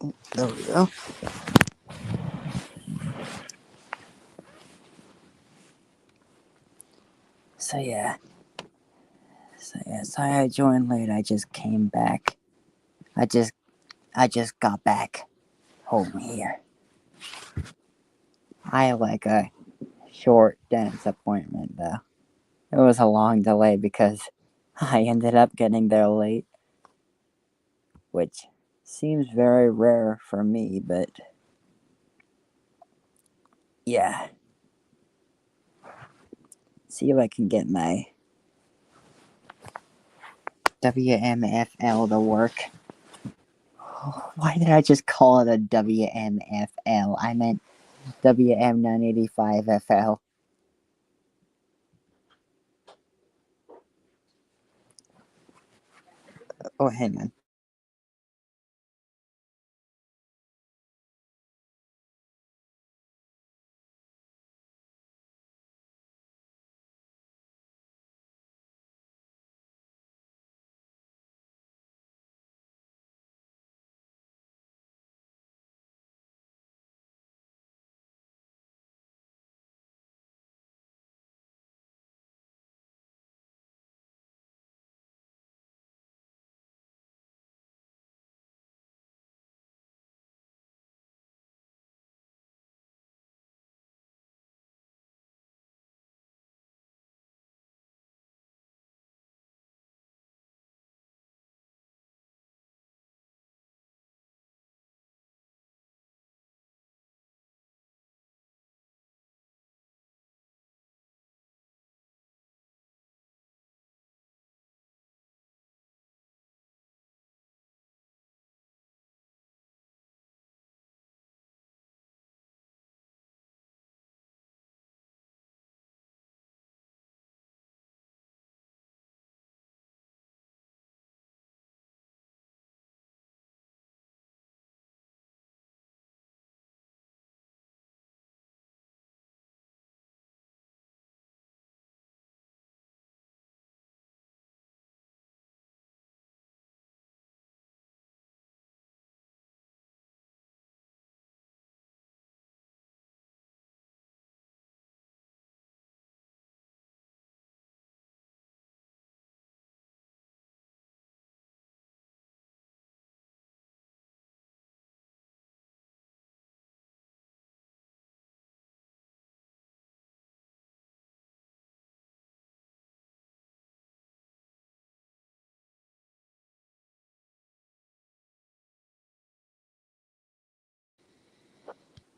There we go. So yeah. Sorry I joined late. I just came back. I just I just got back home here. I had like a short dentist appointment though. It was a long delay because I ended up getting there late, which seems very rare for me, but yeah. See if I can get my WMFL to work. Why did I just call it a WMFL? I meant WM985FL. Oh, hang on.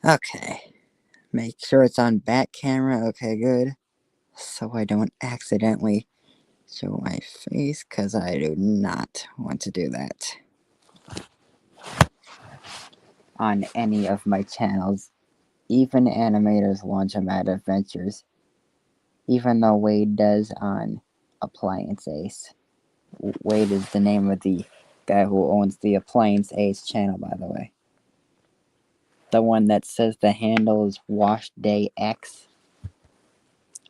Okay. Make sure it's on back camera. Okay, good. So I don't accidentally show my face, because I do not want to do that on any of my channels. Even Animators Laundromat Adventures. Even though Wade does on Appliance Ace. Wade is the name of the guy who owns the Appliance Ace channel, by the way. The one that says the handle is Wash Day X.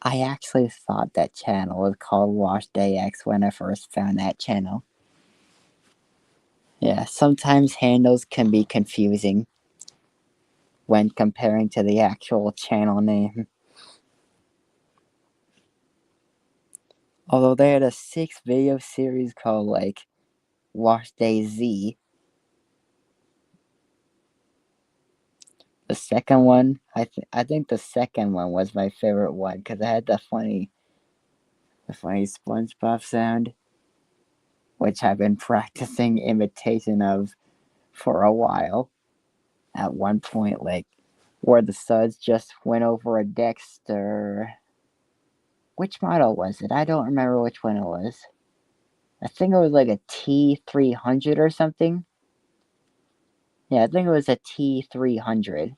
I actually thought that channel was called Wash Day X when I first found that channel. Yeah, sometimes handles can be confusing when comparing to the actual channel name. Although they had a 6 video series called like Wash Day Z. The second one, I think the second one was my favorite one because it had the funny SpongeBob sound, which I've been practicing imitation of for a while. At one point, like where the suds just went over a Dexter. Which model was it? I don't remember which one it was. I think it was like a T300 or something. Yeah, I think it was a T300.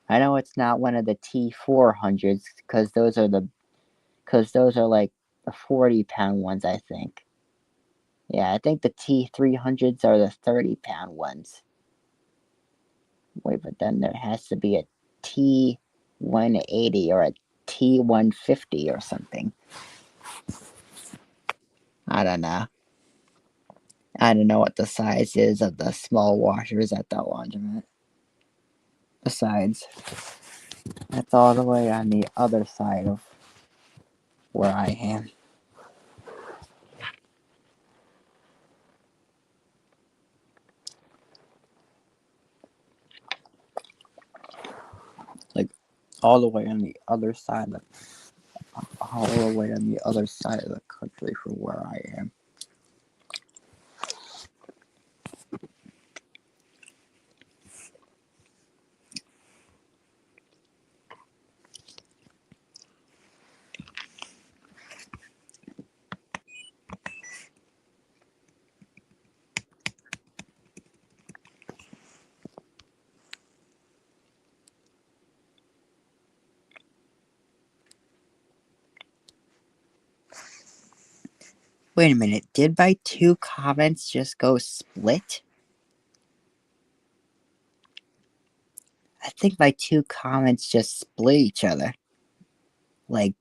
I know it's not one of the T400s because those are like the 40-pound ones, I think. Yeah, I think the T300s are the 30-pound ones. Wait, but then there has to be a T180 or a T150 or something. I don't know. I don't know what the size is of the small washers at the laundromat. Besides, that's all the way on the other side of where I am. Like all the way on the other side of all the way on the other side of the country from where I am. Wait a minute, did my two comments just go split? I think my two comments just split each other. Like,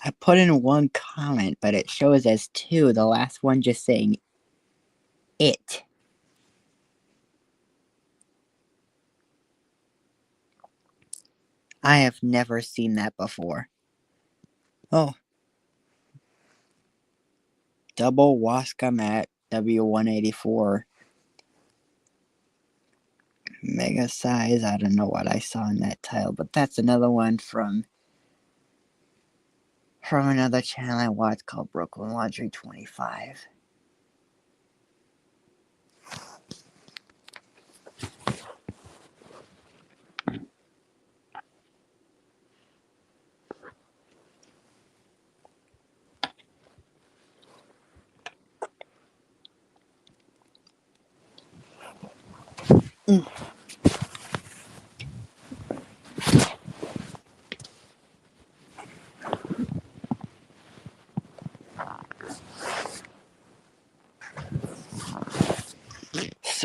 I put in one comment, but it shows as two, the last one just saying it. I have never seen that before. Oh. Double Wascom W184 mega size. I don't know what I saw in that tile, but that's another one from another channel I watch called Brooklyn Laundry 25.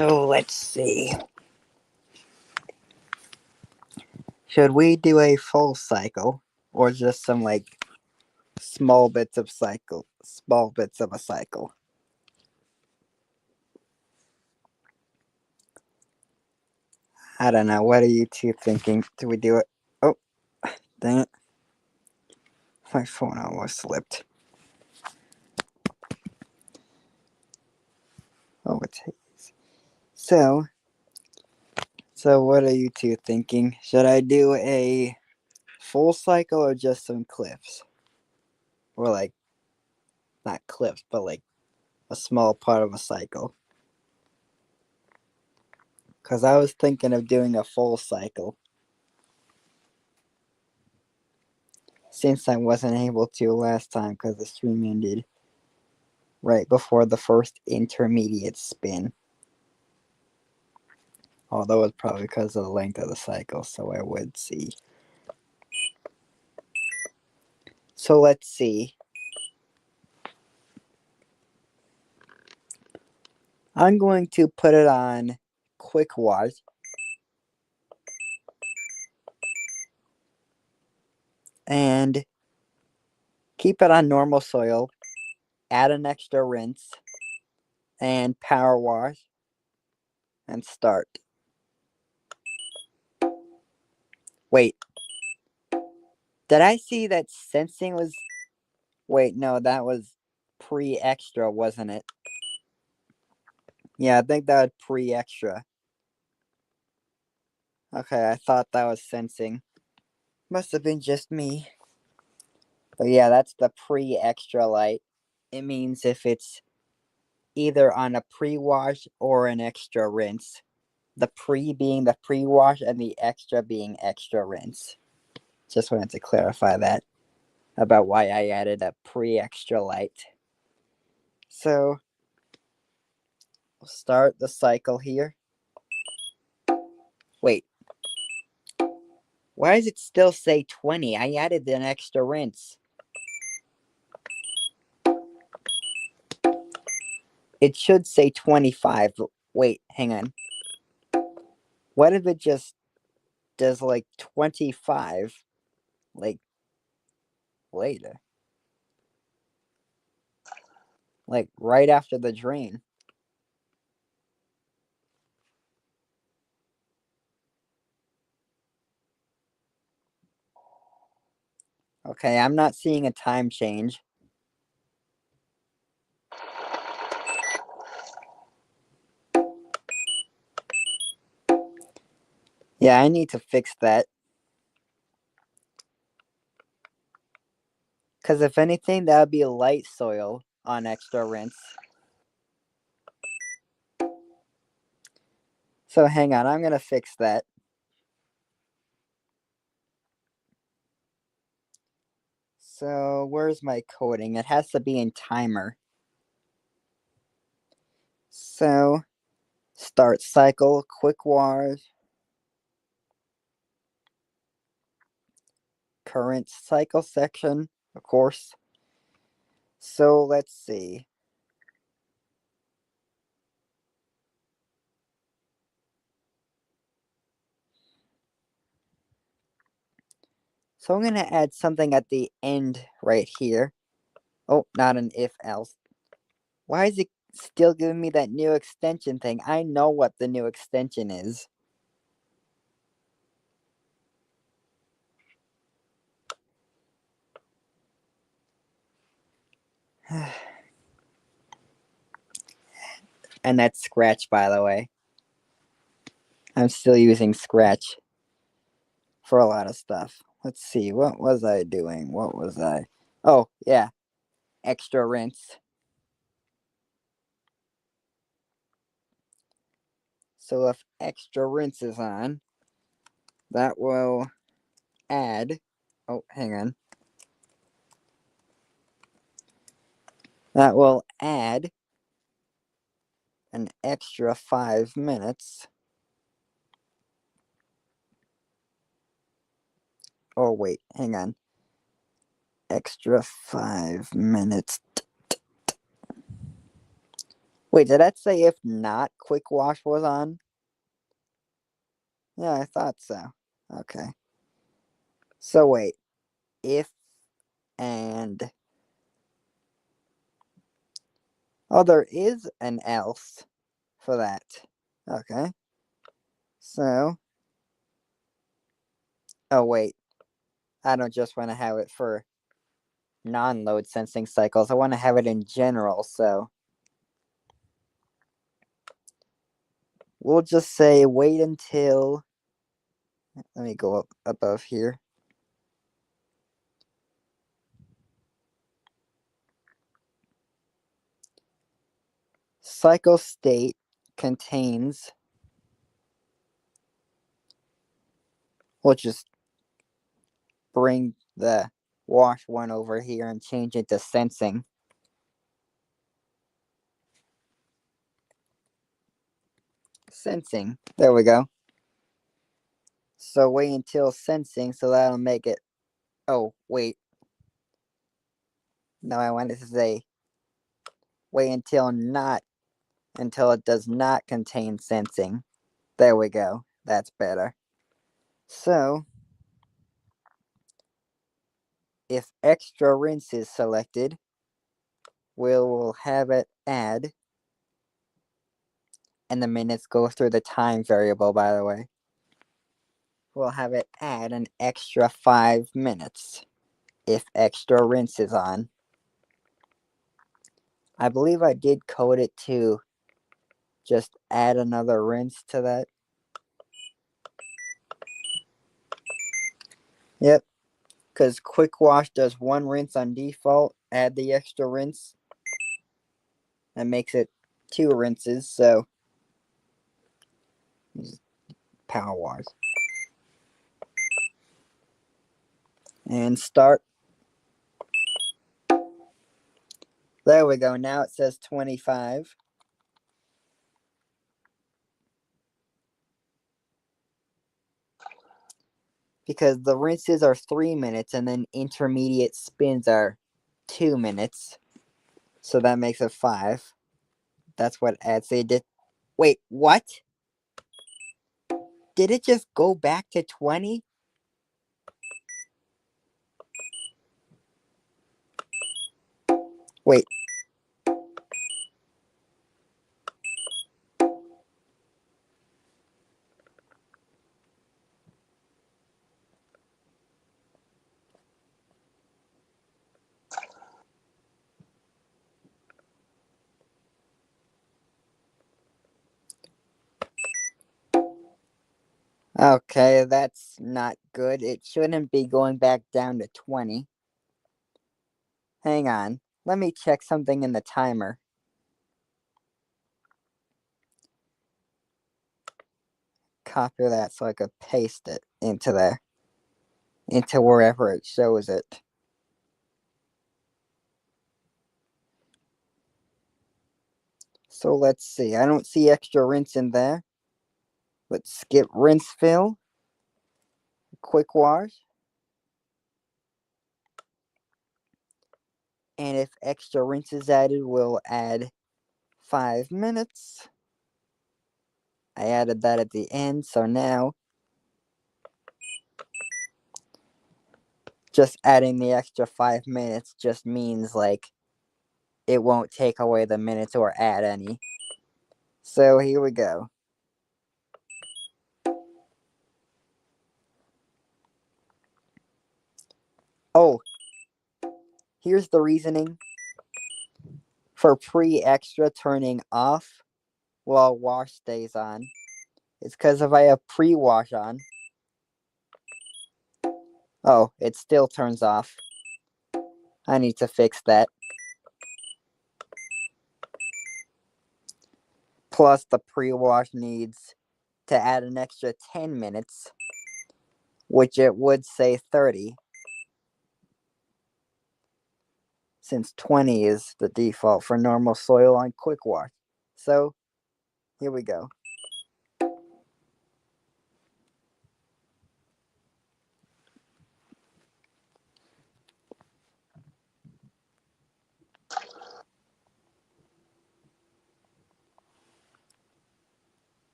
So let's see. Should we do a full cycle or just some like small bits of a cycle? I don't know. What are you two thinking? Do we do it? Oh, dang it. My phone almost slipped. Oh, it's so what are you two thinking? Should I do a full cycle or just some clips? Or like, not clips, but like a small part of a cycle? Because I was thinking of doing a full cycle. Since I wasn't able to last time because the stream ended right before the first intermediate spin. Although it's probably because of the length of the cycle, so I would see. So let's see. I'm going to put it on quick wash. And keep it on normal soil. Add an extra rinse. And power wash. And start. Wait. Did I see that sensing was... Wait, no, that was pre-extra, wasn't it? Yeah, I think that was pre-extra. Okay, I thought that was sensing. Must have been just me. But yeah, that's the pre-extra light. It means if it's either on a pre-wash or an extra rinse. The pre being the pre-wash and the extra being extra rinse. Just wanted to clarify that about why I added a pre-extra light. So, we'll start the cycle here. Wait. Why does it still say 20? I added an extra rinse. It should say 25. Wait, hang on. What if it just does like 25 like later? Like right after the drain. Okay, I'm not seeing a time change. Yeah, I need to fix that. Because if anything, that would be light soil on extra rinse. So hang on, I'm going to fix that. So where's my coding? It has to be in timer. So start cycle, quick wash, current cycle section, of course. So let's see. So I'm going to add something at the end right here. Oh, not an if else. Why is it still giving me that new extension thing? I know what the new extension is. And that's Scratch, by the way. I'm still using Scratch for a lot of stuff. Let's see, what was I doing? What was I? Oh, yeah, extra rinse. So if extra rinse is on, that will add. Oh, hang on. That will add an extra 5 minutes. Oh, wait, hang on. Extra 5 minutes. Wait, did that say if not quick wash was on? Yeah, I thought so. Okay. So wait, if and oh, there is an else for that. Okay. So, oh wait, I don't just want to have it for non-load sensing cycles. I want to have it in general. So we'll just say wait until. Let me go up above here. Cycle state contains. We'll just bring the wash one over here and change it to sensing. Sensing. There we go. So wait until sensing, so that'll make it. Oh, wait. No, I wanted to say wait until it does not contain sensing. There we go. That's better. So if extra rinse is selected, we'll have it add, and the minutes go through the time variable, by the way. We'll have it add an extra 5 minutes if extra rinse is on. I believe I did code it to just add another rinse to that. Yep, because quick wash does one rinse on default, add the extra rinse, and makes it 2 rinses, so power wash. And start. There we go. Now it says 25. Because the rinses are 3 minutes and then intermediate spins are 2 minutes. So that makes it 5. That's what adds. They did. Wait, what? Did it just go back to 20? Wait. Okay, that's not good. It shouldn't be going back down to 20. Hang on. Let me check something in the timer. Copy that so I could paste it into there. Into wherever it shows it. So let's see. I don't see extra rinse in there. Let's skip rinse fill. Quick wash. And if extra rinse is added, we'll add 5 minutes. I added that at the end, so now just adding the extra 5 minutes just means like it won't take away the minutes or add any. So here we go. Oh, here's the reasoning for pre-extra turning off while wash stays on. It's because if I have pre-wash on, oh, it still turns off. I need to fix that. Plus, the pre-wash needs to add an extra 10 minutes, which it would say 30, since 20 is the default for normal soil on quick wash. So, here we go.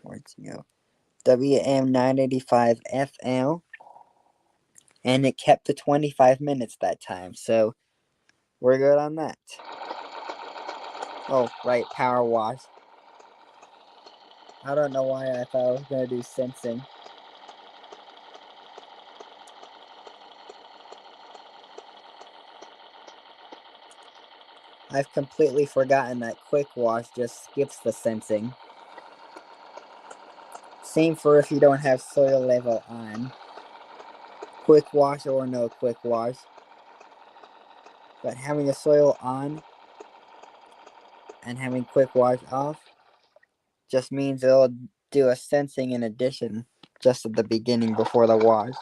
Where'd you go? WM985FL, and it kept the 25 minutes that time, so we're good on that. Oh, right, power wash. I don't know why I thought I was going to do sensing. I've completely forgotten that quick wash just skips the sensing. Same for if you don't have soil level on. Quick wash or no quick wash. But having a soil on and having quick wash off just means it'll do a sensing in addition just at the beginning before the wash.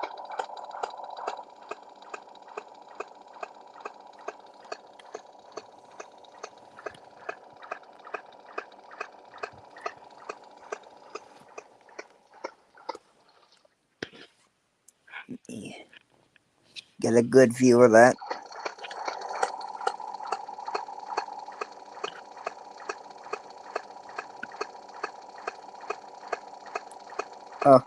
Get a good view of that. Oh.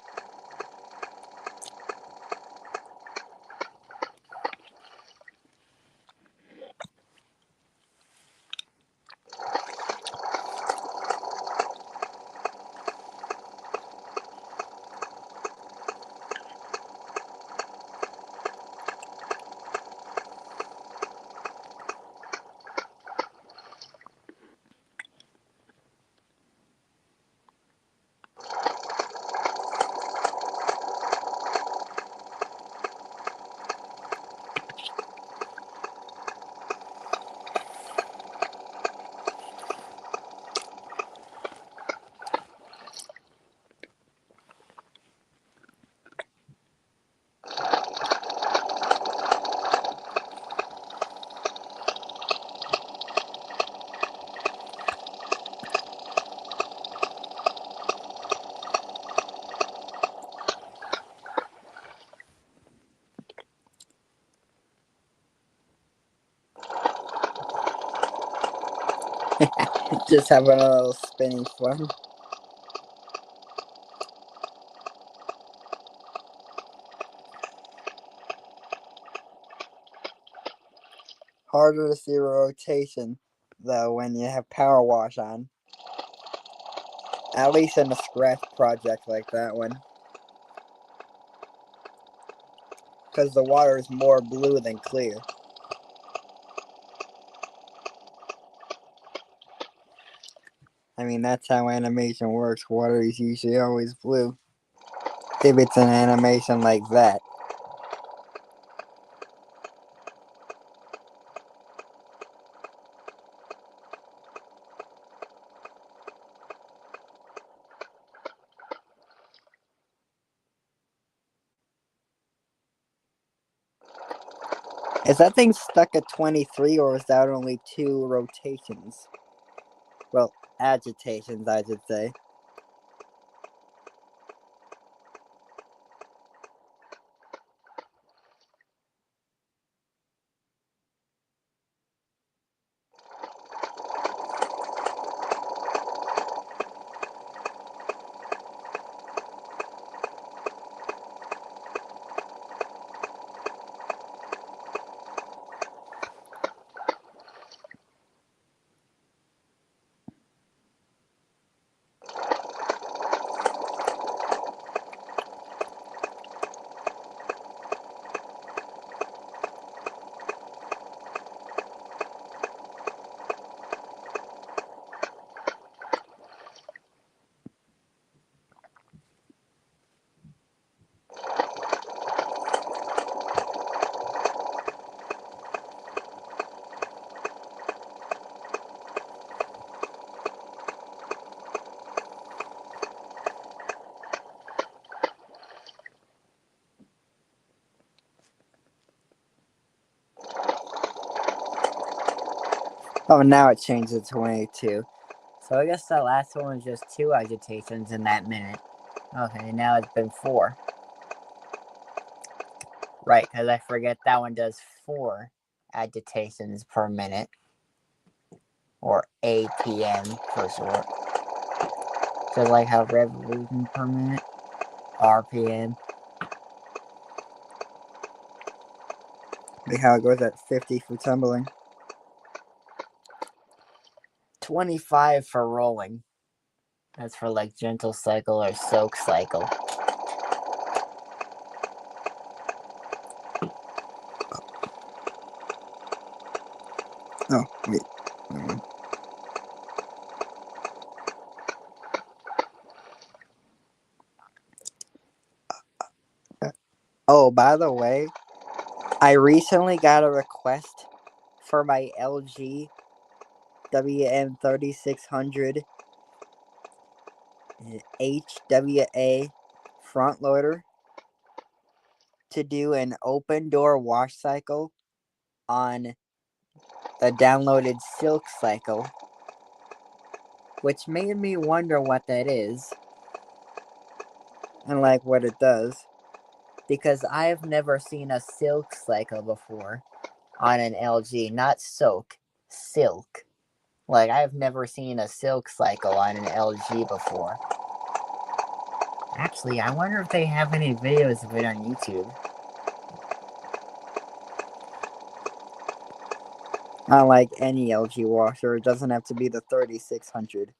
Just having a little spinning fun. Harder to see rotation though when you have power wash on. At least in a scratch project like that one. Because the water is more blue than clear. I mean, that's how animation works. Water is usually always blue. if it's an animation like that. Is that thing stuck at 23 or is that only 2 rotations? Well, agitations, I should say. Oh, now it changed to 22. So I guess that last one was just 2 agitations in that minute. Okay, now it's been 4. Right, because I forget that one does 4 agitations per minute. Or APM for short. So like how revolution per minute, RPM. Like how it goes at 50 for tumbling. 25 for rolling. That's for like gentle cycle or soak cycle. Oh, wait. Oh, by the way, I recently got a request for my LG WM3600 HWA front loader to do an open door wash cycle on the downloaded Silk cycle, which made me wonder what that is and like what it does, because I've never seen a Silk cycle before on an LG, not Soak, Silk. Like I've never seen a Silk cycle on an LG before. Actually, I wonder if they have any videos of it on YouTube. Not like any LG washer, it doesn't have to be the 3600.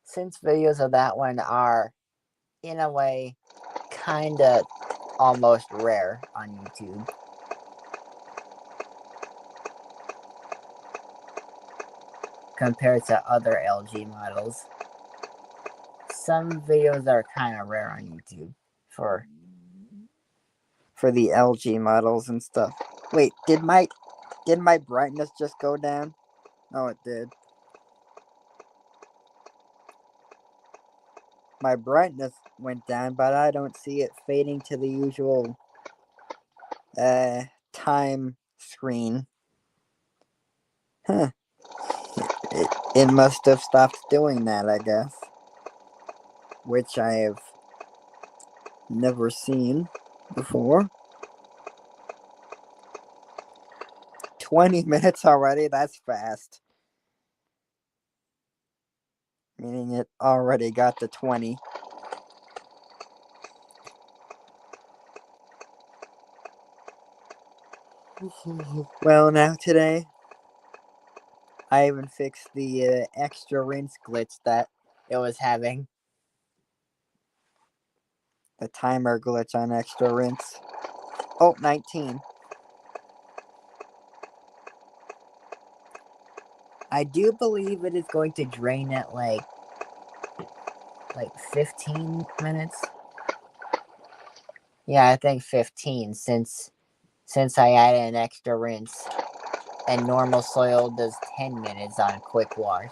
Since videos of that one are, in a way, kinda almost rare on YouTube. Compared to other LG models. Some videos are kinda rare on YouTube for the LG models and stuff. Wait, did my brightness just go down? Oh, it did. My brightness went down, but I don't see it fading to the usual time screen. Huh. It must have stopped doing that, I guess. Which I have never seen before. 20 minutes already? That's fast. Meaning it already got to 20. Well, now today, I even fixed the extra rinse glitch that it was having. The timer glitch on extra rinse. Oh, 19. I do believe it is going to drain at like 15 minutes. Yeah, I think 15 since I added an extra rinse. And normal soil does 10 minutes on quick wash.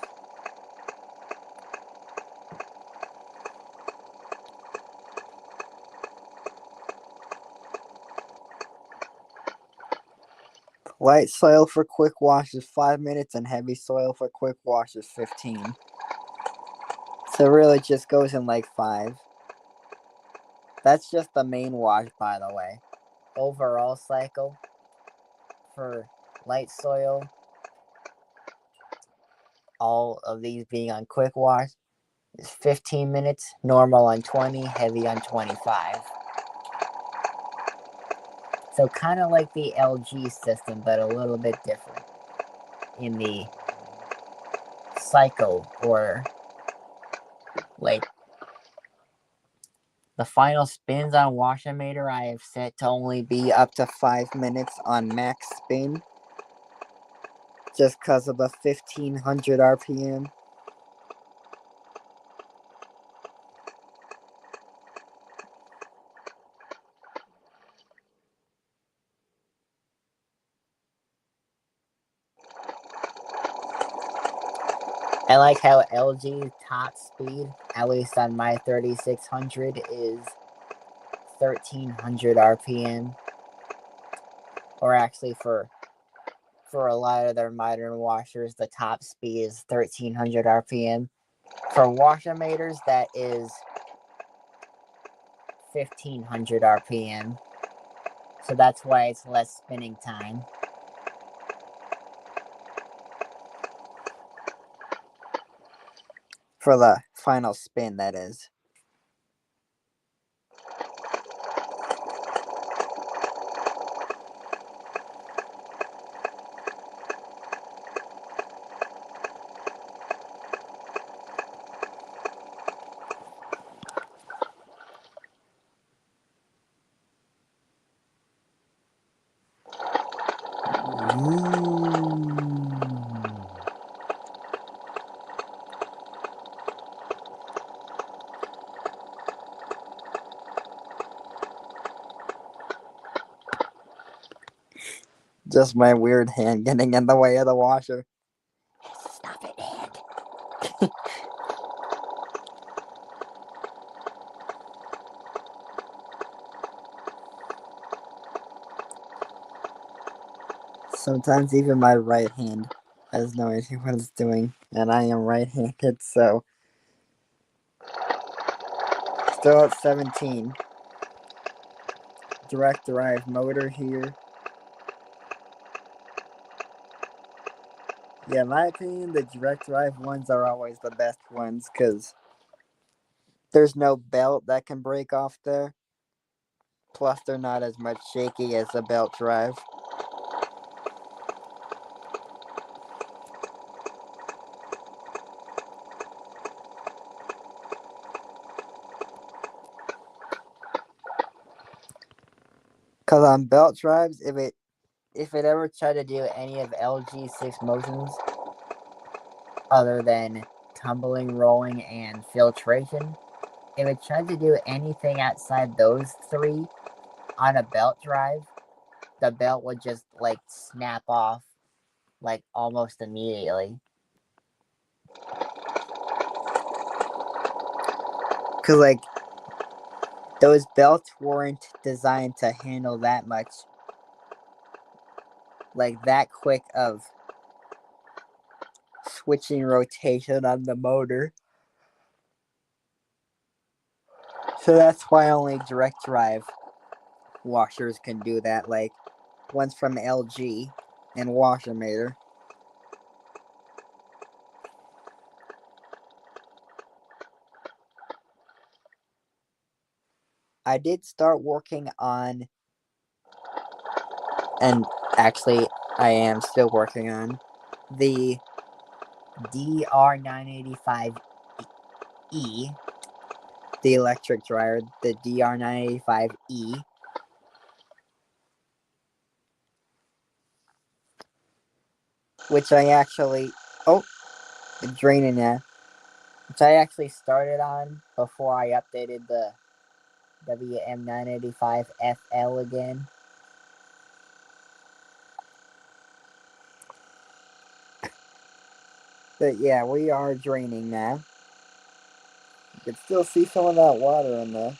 Light soil for quick wash is 5 minutes and heavy soil for quick wash is 15. So really just goes in like 5. That's just the main wash, by the way. Overall cycle for light soil, all of these being on quick wash, is 15 minutes, normal on 20, heavy on 25. So kind of like the LG system, but a little bit different in the cycle order. Like the final spins on Washometer I have set to only be up to 5 minutes on max spin. Just because of the 1500 RPM. I like how LG top speed, at least on my 3600, is 1300 RPM. Or actually, for a lot of their modern washers, the top speed is 1300 RPM. For Washometers, that is 1500 RPM. So that's why it's less spinning time. For the final spin, that is. Just my weird hand getting in the way of the washer. Stop it, hand. Sometimes even my right hand has no idea what it's doing, and I am right-handed, so still at 17. Direct drive motor here. Yeah, in my opinion, the direct drive ones are always the best ones because there's no belt that can break off there. Plus, they're not as much shaky as the belt drive. Because on belt drives, if it ever tried to do any of LG6 motions other than tumbling, rolling, and filtration, if it tried to do anything outside those 3 on a belt drive, the belt would just like snap off like almost immediately. Cause like those belts weren't designed to handle that much, like that quick of switching rotation on the motor. So that's why only direct drive washers can do that. Like one's from LG and Washometer. I did start working on, and actually I am still working on, the DR985E, the electric dryer, the DR985E. Which I actually, draining now. Which I actually started on before I updated the WM985FL again. But yeah, we are draining now. You can still see some of that water in there.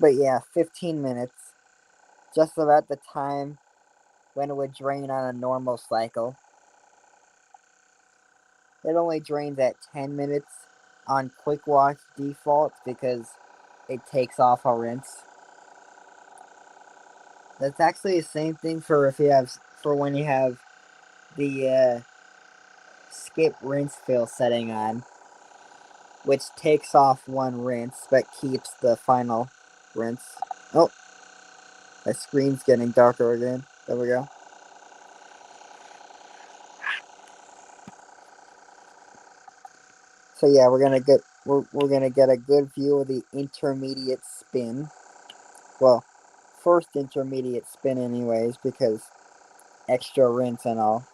But yeah, 15 minutes. Just about the time when it would drain on a normal cycle. It only drains at 10 minutes on quick wash default because it takes off a rinse. That's actually the same thing for when you have the skip rinse fill setting on, which takes off one rinse but keeps the final rinse. Oh, the screen's getting darker again. There we go. So yeah, we're gonna get a good view of the intermediate spin. Well, first intermediate spin anyways, because extra rinse and all.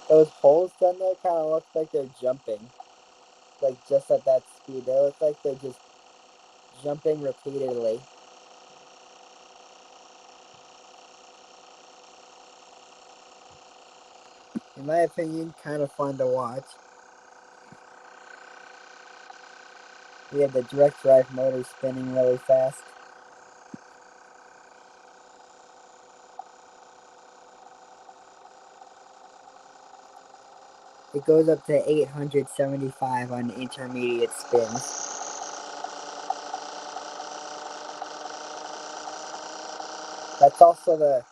Those holes down there kind of look like they're jumping. Like just at that speed. They look like they're just jumping repeatedly. In my opinion, kind of fun to watch. We have the direct drive motor spinning really fast. It goes up to 875 on intermediate spins. That's also the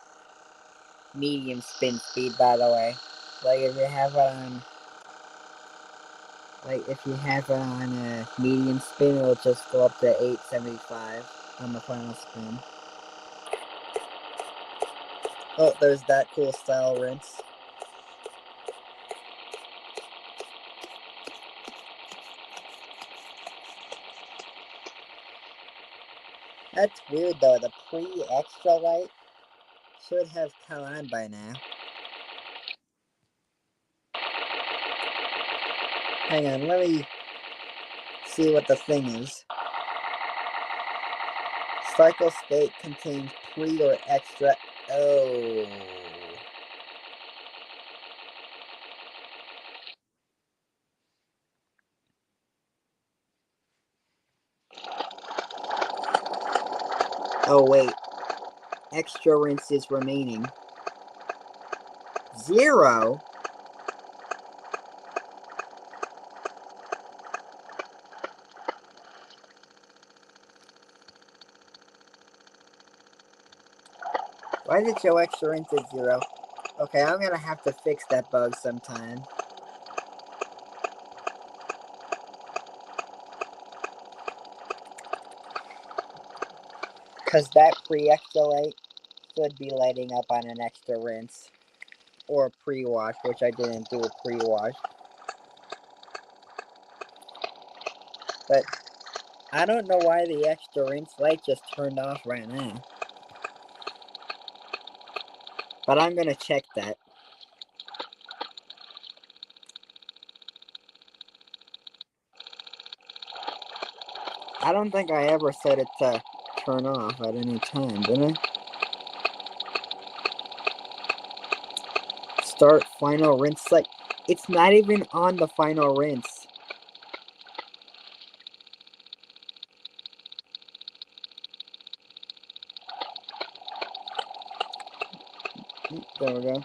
medium spin speed, by the way. Like if you have it on a medium spin, it'll just go up to 875 on the final spin. Oh, there's that cool style rinse. That's weird though. The pre-extra light should have come on by now. Hang on, let me see what the thing is. Cycle state contains pre or extra. Oh. Oh wait. Extra rinses remaining. 0? Why did your extra rinse at 0? Okay, I'm gonna have to fix that bug sometime. Because that pre-extra light should be lighting up on an extra rinse. Or pre-wash, which I didn't do a pre-wash. But I don't know why the extra rinse light just turned off right now. But I'm gonna check that. I don't think I ever set it to turn off at any time, did I? Start final rinse light. It's not even on the final rinse. There we go.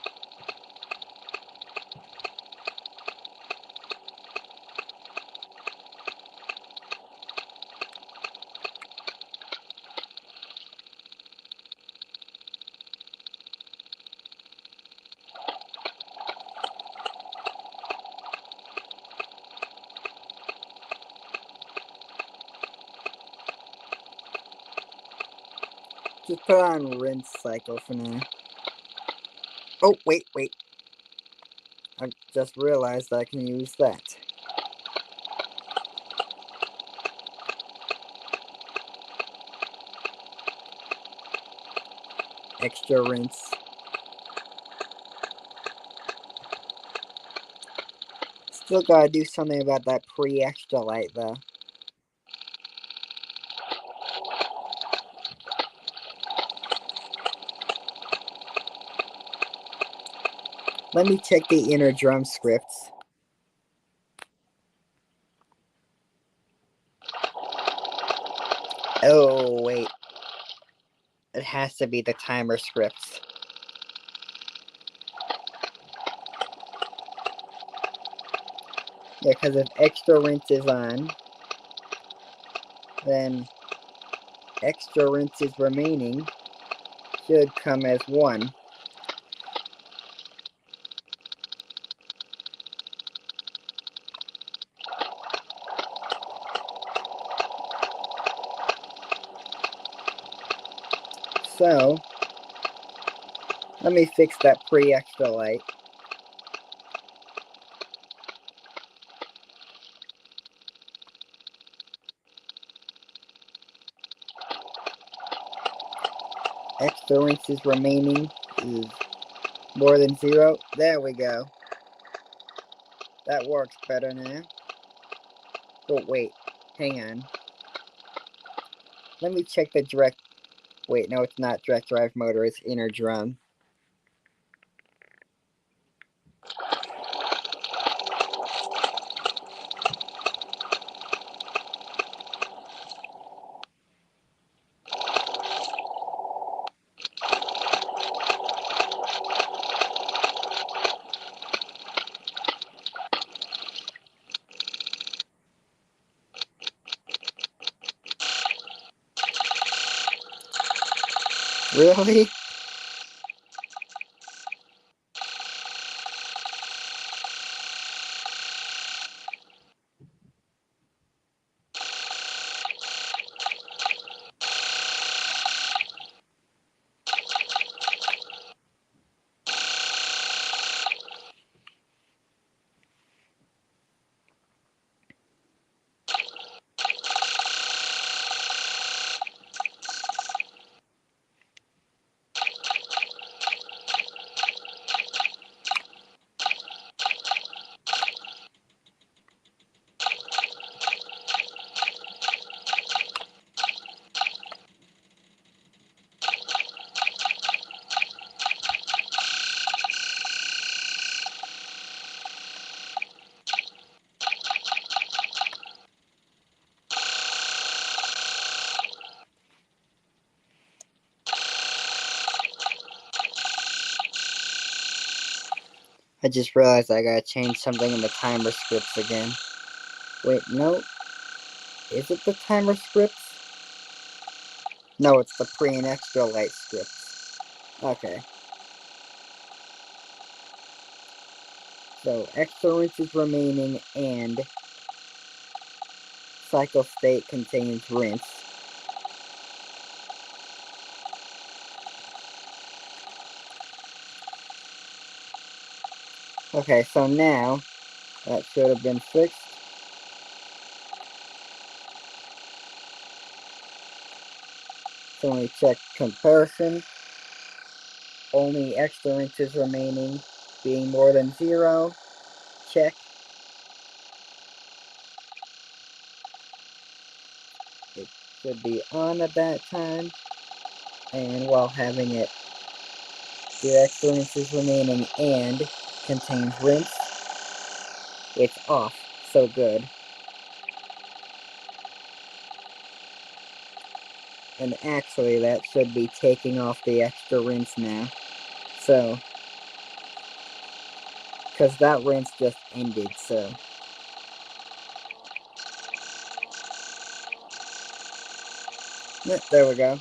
Just put on rinse cycle for now. Oh, wait. I just realized I can use that. Extra rinse. Still gotta do something about that pre-extra light though. Let me check the inner drum scripts. Oh, wait. It has to be the timer scripts. Yeah, because if extra rinse is on, then extra rinses remaining should come as 1. So, let me fix that pre-extra light. Extra rinses remaining is more than 0. There we go. That works better now. Oh, wait. Hang on. Let me check the direct... Wait, no, it's not direct drive motor. It's inner drum. Really? I just realized I gotta change something in the timer scripts again. Wait, no. Is it the timer scripts? No, it's the pre and extra light scripts. Okay. So, extra rinses remaining and cycle state contains rinse. Okay, so now that should have been fixed. So when we check comparison, only extra rinses remaining being more than 0. Check. It should be on at that time. And while having it, the extra rinses remaining and contains rinse, it's off. So good. And actually, that should be taking off the extra rinse now. So, because that rinse just ended, so. Yep, there we go.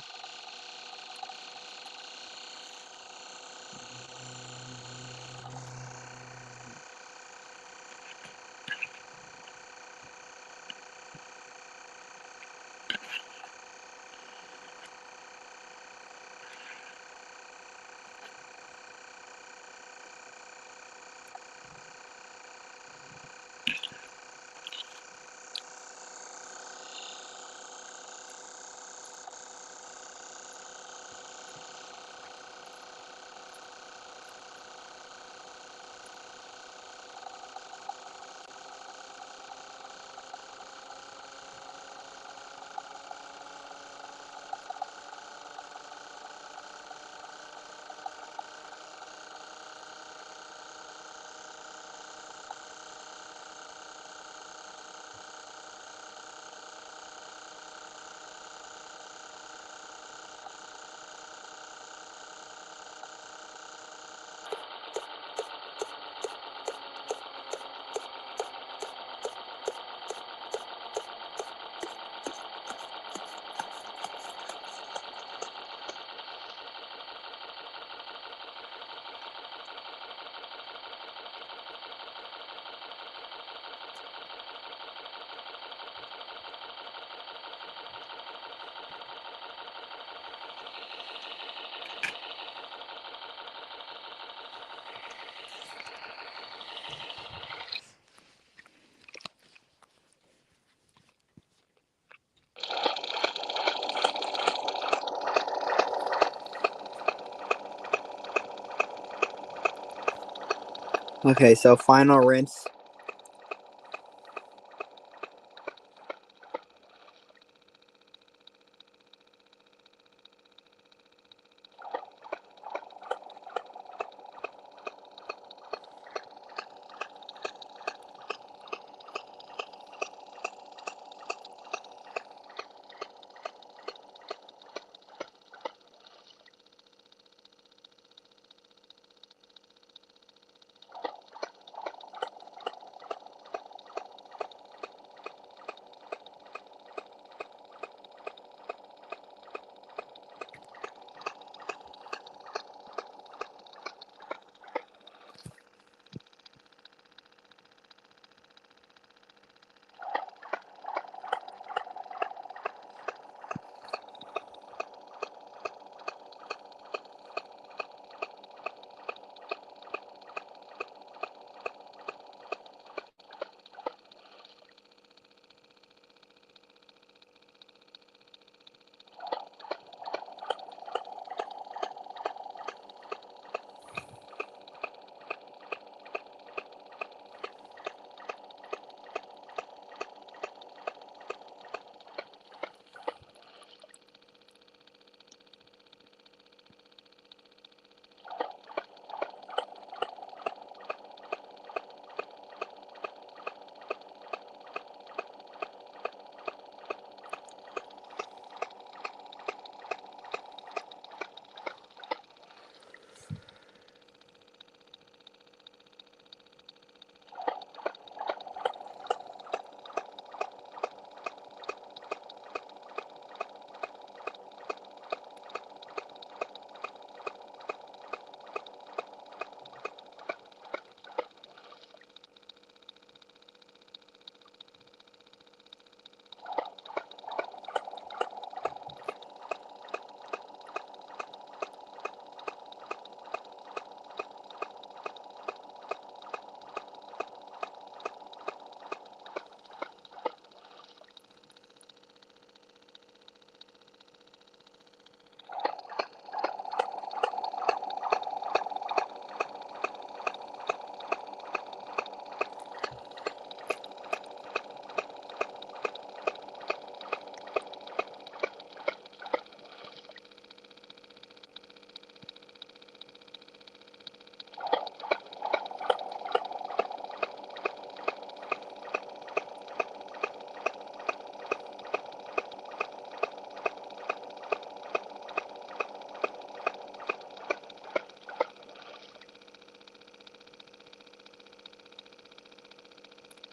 Okay, so final rinse.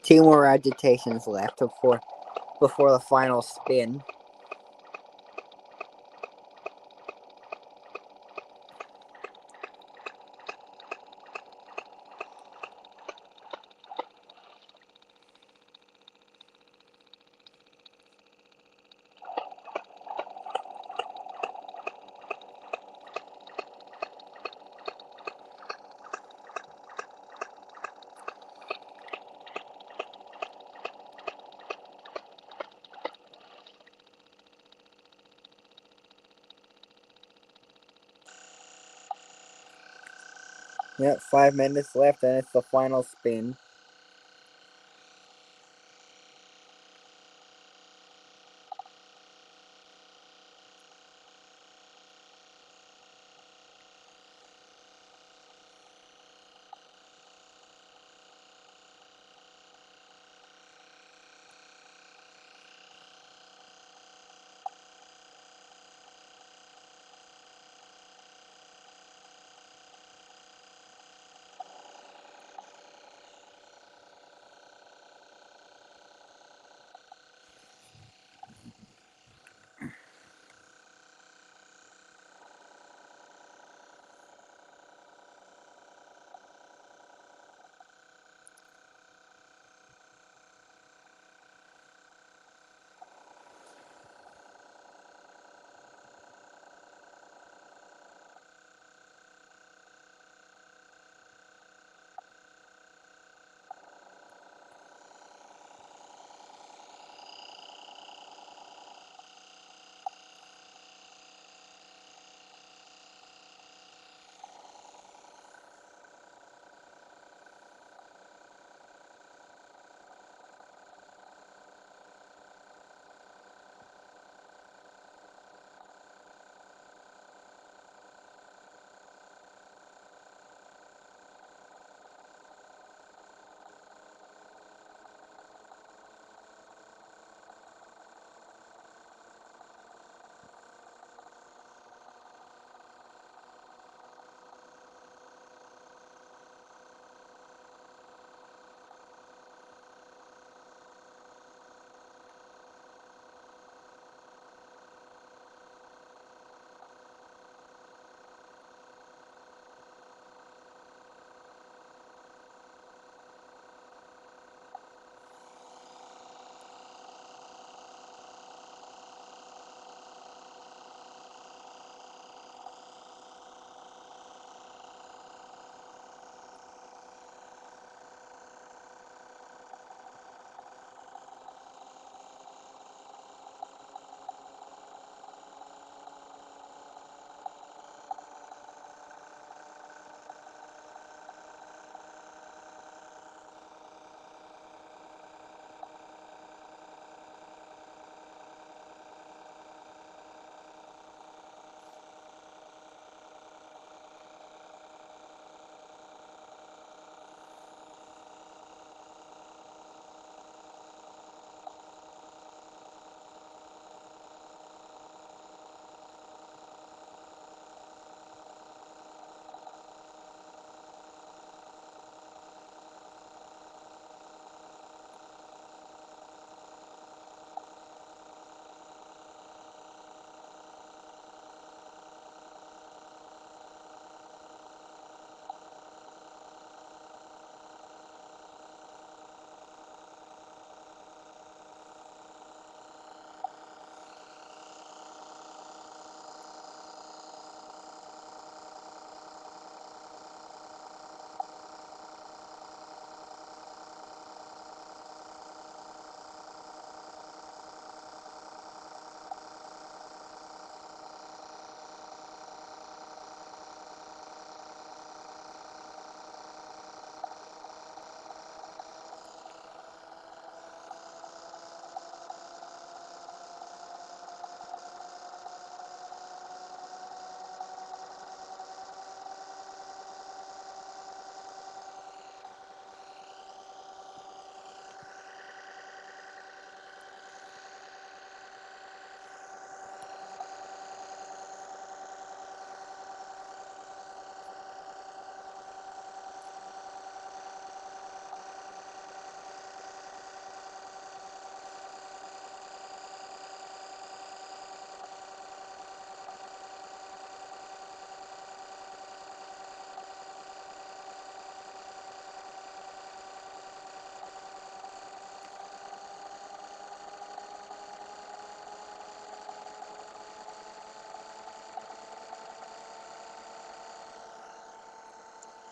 Two more agitations left before the final spin. Yep, 5 minutes left, and it's the final spin.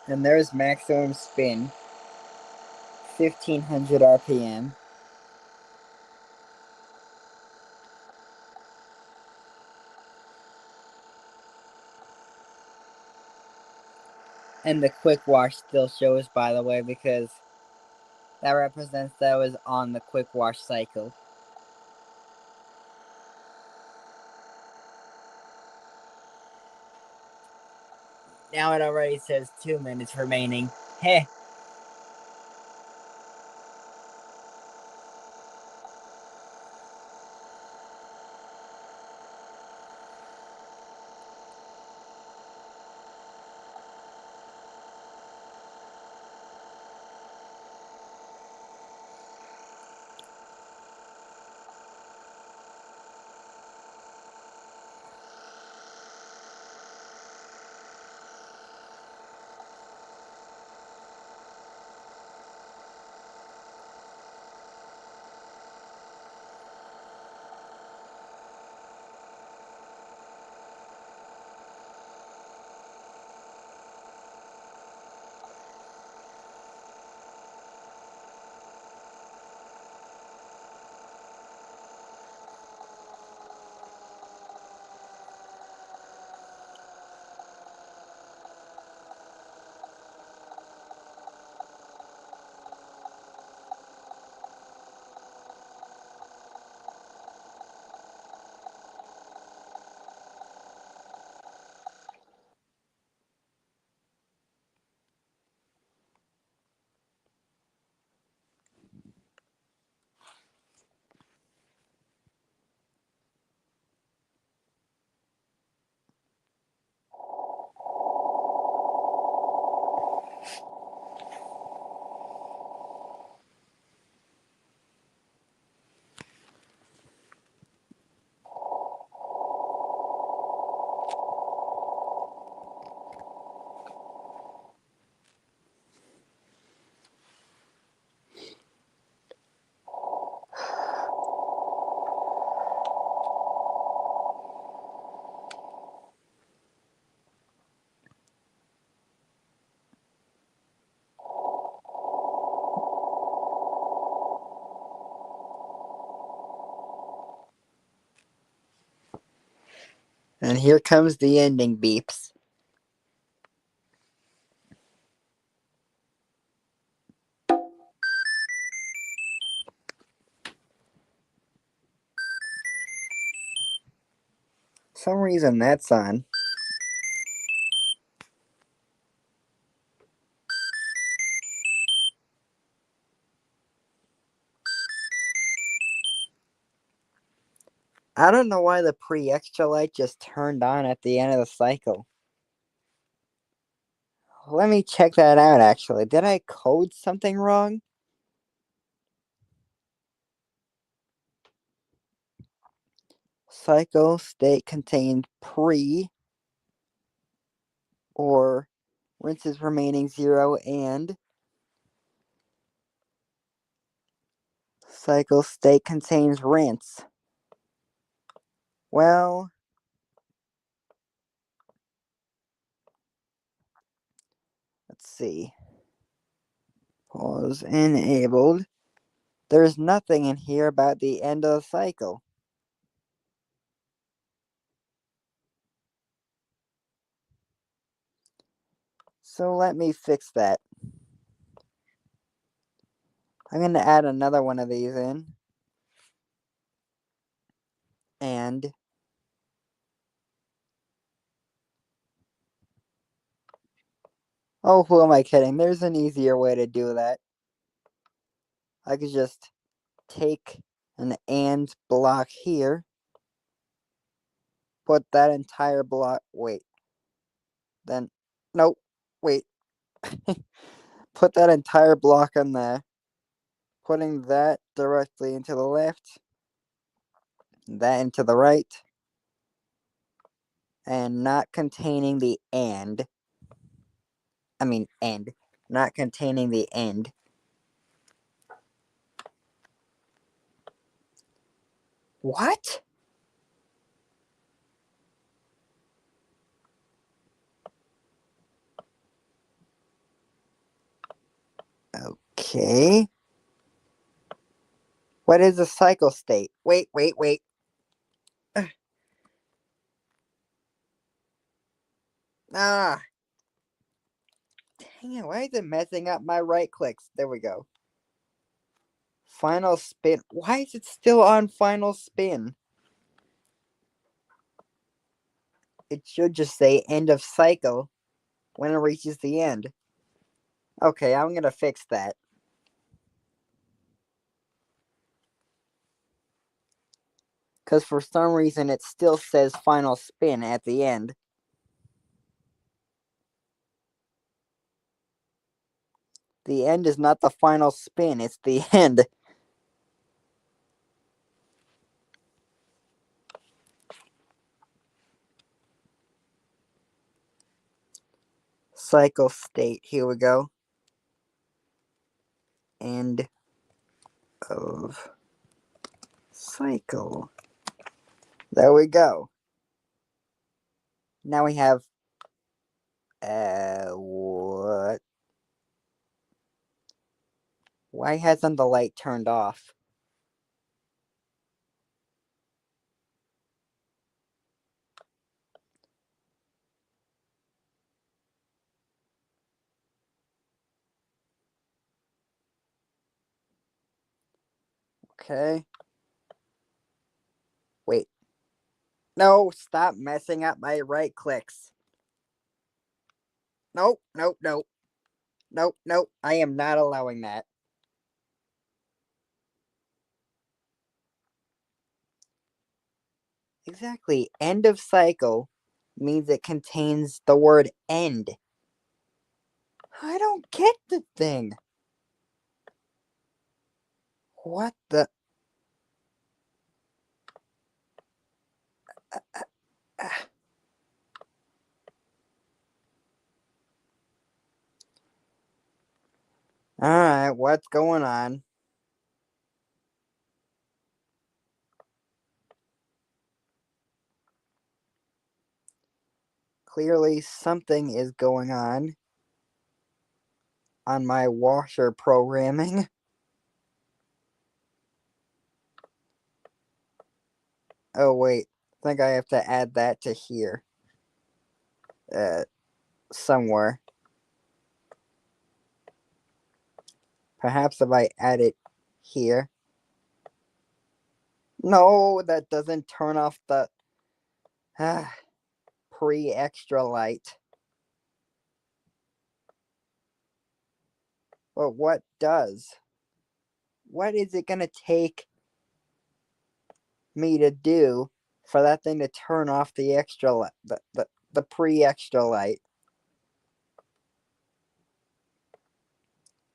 And there's maximum spin, 1500 RPM. And the quick wash still shows, by the way, because that represents that it was on the quick wash cycle. Now it already says 2 minutes remaining. Heh. And here comes the ending beeps. For some reason that's on. I don't know why the pre-extra light just turned on at the end of the cycle. Let me check that out, actually. Did I code something wrong? Cycle state contained pre or rinses remaining 0 and cycle state contains rinse. Well, let's see. Pause enabled. There's nothing in here about the end of the cycle. So let me fix that. I'm going to add another one of these in. And oh, who am I kidding? There's an easier way to do that. I could just take an and block here, put that entire block, wait, then, nope, wait, put that entire block on there, putting that directly into the left, that into the right, and not containing the and, not containing the end. What? Okay. What is a cycle state? Wait. Ah, dang it, why is it messing up my right clicks? There we go. Final spin. Why is it still on final spin? It should just say end of cycle when it reaches the end. Okay, I'm gonna fix that. Because for some reason it still says final spin at the end. The end is not the final spin, it's the end. Cycle state, here we go. End of cycle. There we go. Now we have what? Why hasn't the light turned off? Okay. Wait. No, stop messing up my right clicks. Nope. I am not allowing that. Exactly. End of cycle means it contains the word end. I don't get the thing. What the? Alright, what's going on? Clearly, something is going on my washer programming. Oh, wait. I think I have to add that to here. Somewhere. Perhaps if I add it here. No, that doesn't turn off the pre-extra light. But what does? What is it gonna take me to do for that thing to turn off the extra light, the pre-extra light?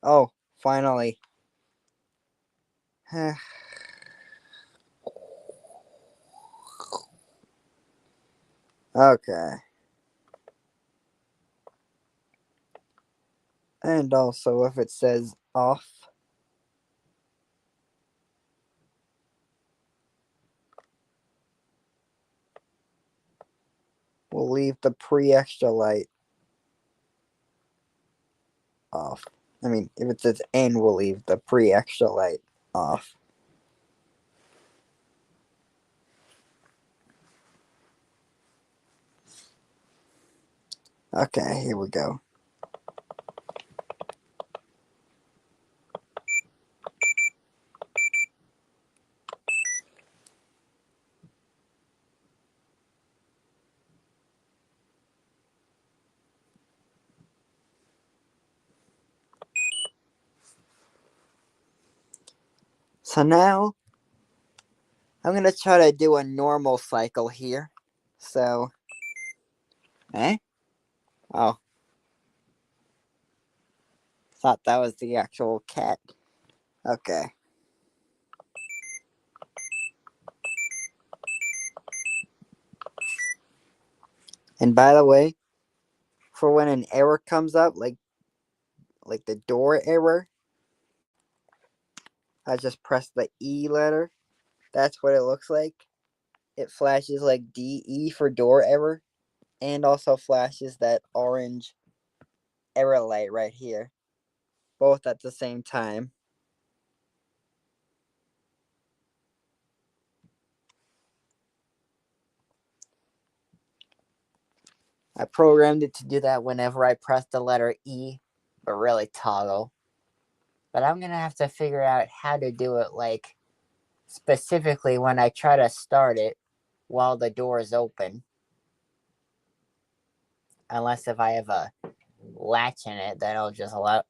Oh, finally. Okay. And also, if it says off, we'll leave the pre-extra light off. I mean, if it says N, we'll leave the pre-extra light off. Okay, here we go. So now, I'm going to try to do a normal cycle here. So, Oh. Thought that was the actual cat. Okay. And by the way, for when an error comes up, like the door error, I just press the E letter. That's what it looks like. It flashes like DE for door error, and also flashes that orange error light right here. both at the same time. I programmed it to do that whenever I press the letter E, but really toggle. But I'm going to have to figure out how to do it, like, specifically when I try to start it while the door is open. Unless if I have a latch in it, then it'll just allow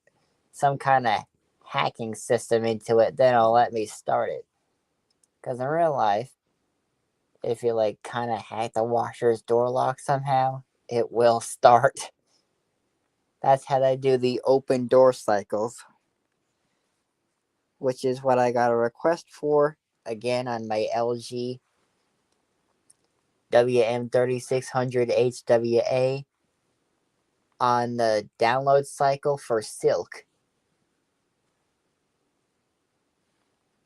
some kind of hacking system into it, then it'll let me start it. Because in real life, if you like kind of hack the washer's door lock somehow, it will start. That's how they do the open door cycles, which is what I got a request for again on my LG WM3600 HWA on the download cycle for Silk.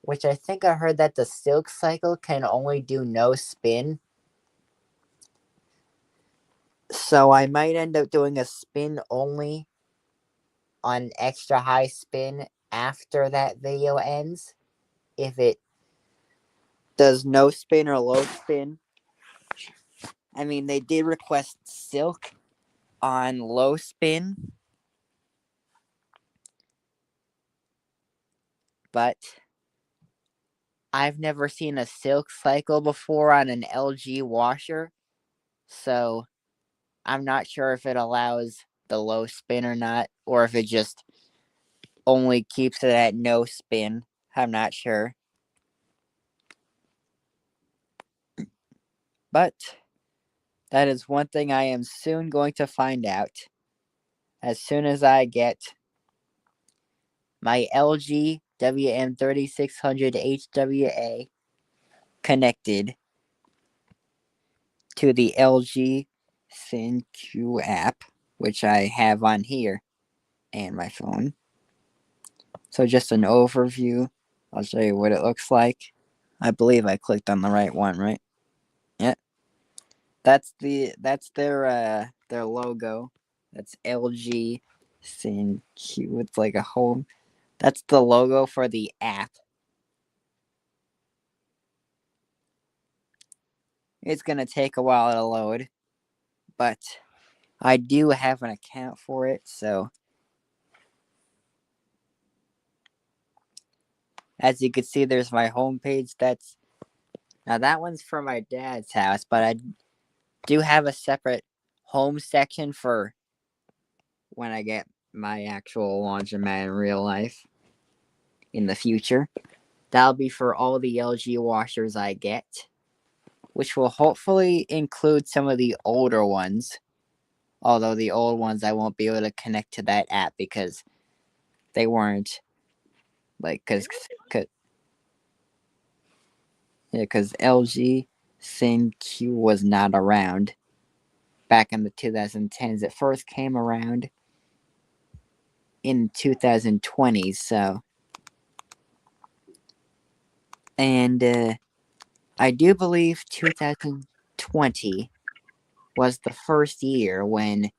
Which I think I heard that the Silk cycle can only do no spin. So I might end up doing a spin only on extra high spin after that video ends. If it does no spin or low spin. I mean, they did request Silk on low spin. But I've never seen a Silk cycle before on an LG washer. So I'm not sure if it allows the low spin or not, or if it just only keeps it at no spin. I'm not sure. But that is one thing I am soon going to find out. As soon as I get my LG WM3600 HWA connected to the LG ThinQ app, which I have on here and my phone. So just an overview. I'll show you what it looks like. I believe I clicked on the right one, right? Yeah. That's their logo. That's LG ThinQ. It's like a home. That's the logo for the app. It's gonna take a while to load, but I do have an account for it, so as you can see, there's my homepage. Now that one's for my dad's house, but I do have a separate home section for when I get my actual laundromat in real life in the future. That'll be for all the LG washers I get, which will hopefully include some of the older ones. Although the old ones I won't be able to connect to that app because they weren't like because LG ThinQ was not around back in the 2010s. It first came around in 2020s, so and I do believe 2020 was the first year when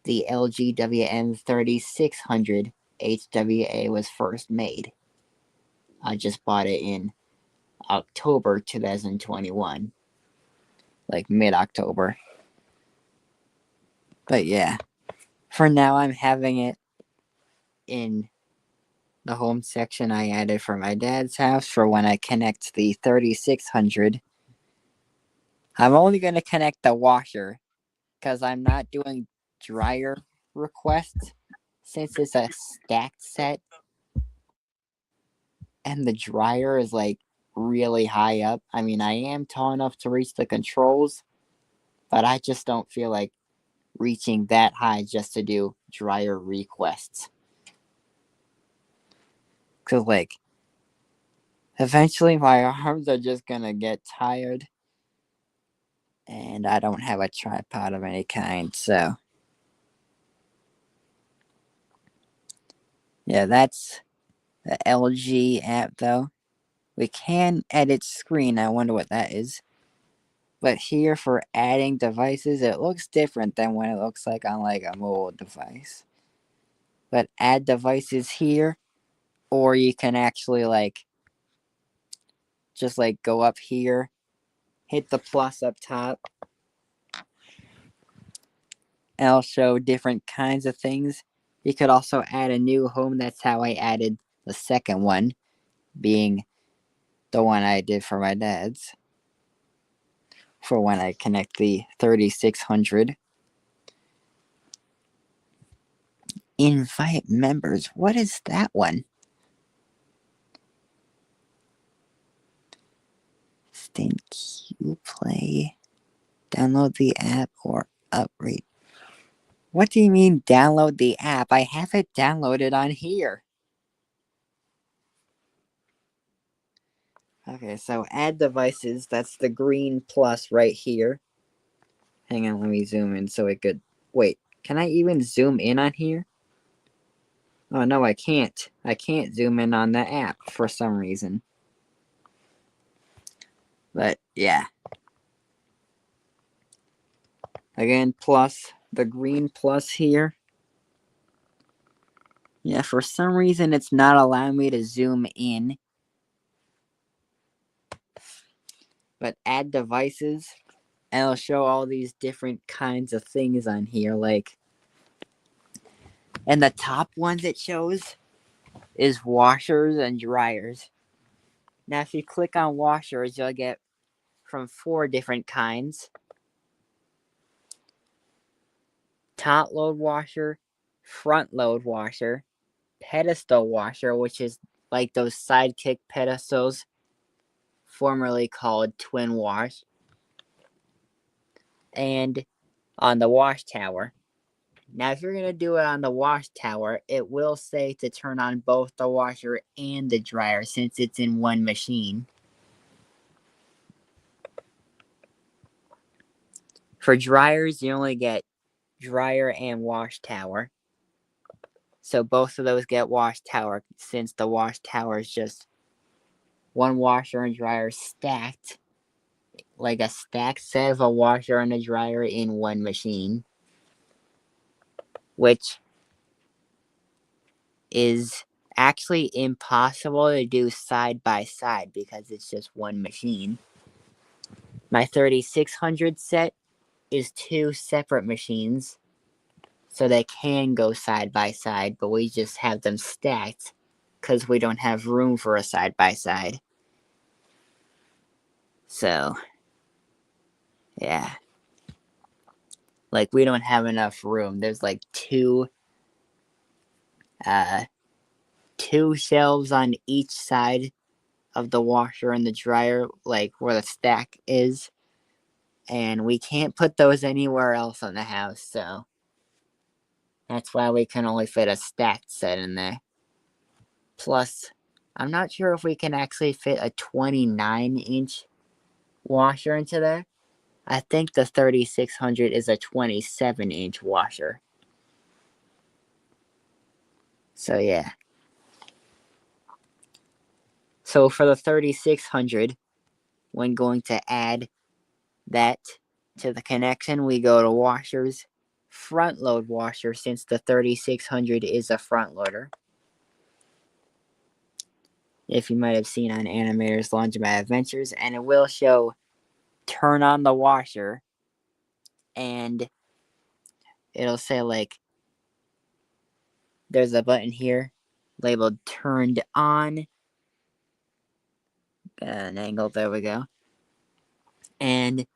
the LG WM3600 HWA was first made. I just bought it in October 2021, like mid-October. But yeah, for now I'm having it in the home section I added for my dad's house for when I connect the 3600. I'm only going to connect the washer because I'm not doing dryer requests since it's a stacked set and the dryer is like really high up. I mean, I am tall enough to reach the controls, but I just don't feel like reaching that high just to do dryer requests. Because, like, eventually my arms are just gonna get tired, and I don't have a tripod of any kind, so. Yeah, that's the LG app, though. We can edit screen, I wonder what that is. But here for adding devices, it looks different than what it looks like on like a mobile device. But add devices here, or you can actually like just like go up here, hit the plus up top, and I'll show different kinds of things. You could also add a new home. That's how I added the second one, being the one I did for my dad's. For when I connect the 3600. Invite members. What is that one? Thank play. Download the app or upgrade. What do you mean download the app? I have it downloaded on here. Okay, so add devices. That's the green plus right here. Hang on, let me zoom in so it could. Wait, can I even zoom in on here? Oh no, I can't. I can't zoom in on the app for some reason. But yeah. Again, plus the green plus here. Yeah, for some reason it's not allowing me to zoom in. But add devices, and it'll show all these different kinds of things on here. Like, and the top ones it shows is washers and dryers. Now, if you click on washers, you'll get from 4 different kinds: top load washer, front load washer, pedestal washer, which is like those sidekick pedestals, formerly called twin wash, and on the wash tower. Now, if you're going to do it on the wash tower, it will say to turn on both the washer and the dryer since it's in one machine. For dryers, you only get dryer and wash tower. So both of those get wash tower since the wash tower is just one washer and dryer stacked, like a stacked set of a washer and a dryer in one machine, which is actually impossible to do side by side because it's just one machine. My 3600 set is 2 separate machines, so they can go side by side, but we just have them stacked because we don't have room for a side by side. So, yeah. Like, we don't have enough room. There's like two shelves on each side of the washer and the dryer, like where the stack is. And we can't put those anywhere else in the house, so that's why we can only fit a stacked set in there. Plus, I'm not sure if we can actually fit a 29-inch washer into there. I think the 3600 is a 27-inch washer. So yeah. So for the 3600, when going to add that to the connection, we go to washers, front load washer, since the 3600 is a front loader. If you might have seen on Animator's Laundromat Adventures, and it will show turn on the washer, and it'll say like there's a button here labeled turned on. Got an angle, there we go. And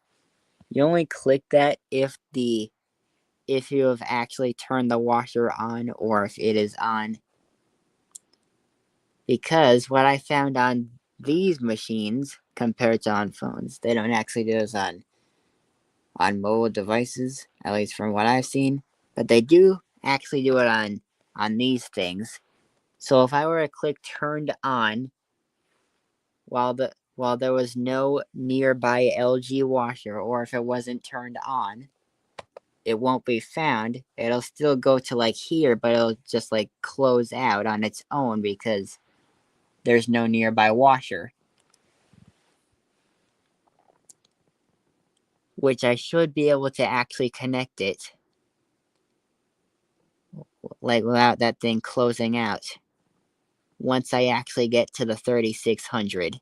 you only click that if you have actually turned the washer on or if it is on. Because what I found on these machines compared to on phones, they don't actually do this on mobile devices, at least from what I've seen, but they do actually do it on these things. So if I were to click turned on while there was no nearby LG washer, or if it wasn't turned on, it won't be found. It'll still go to like here, but it'll just like close out on its own because there's no nearby washer. Which I should be able to actually connect it. like without that thing closing out once I actually get to the 3600.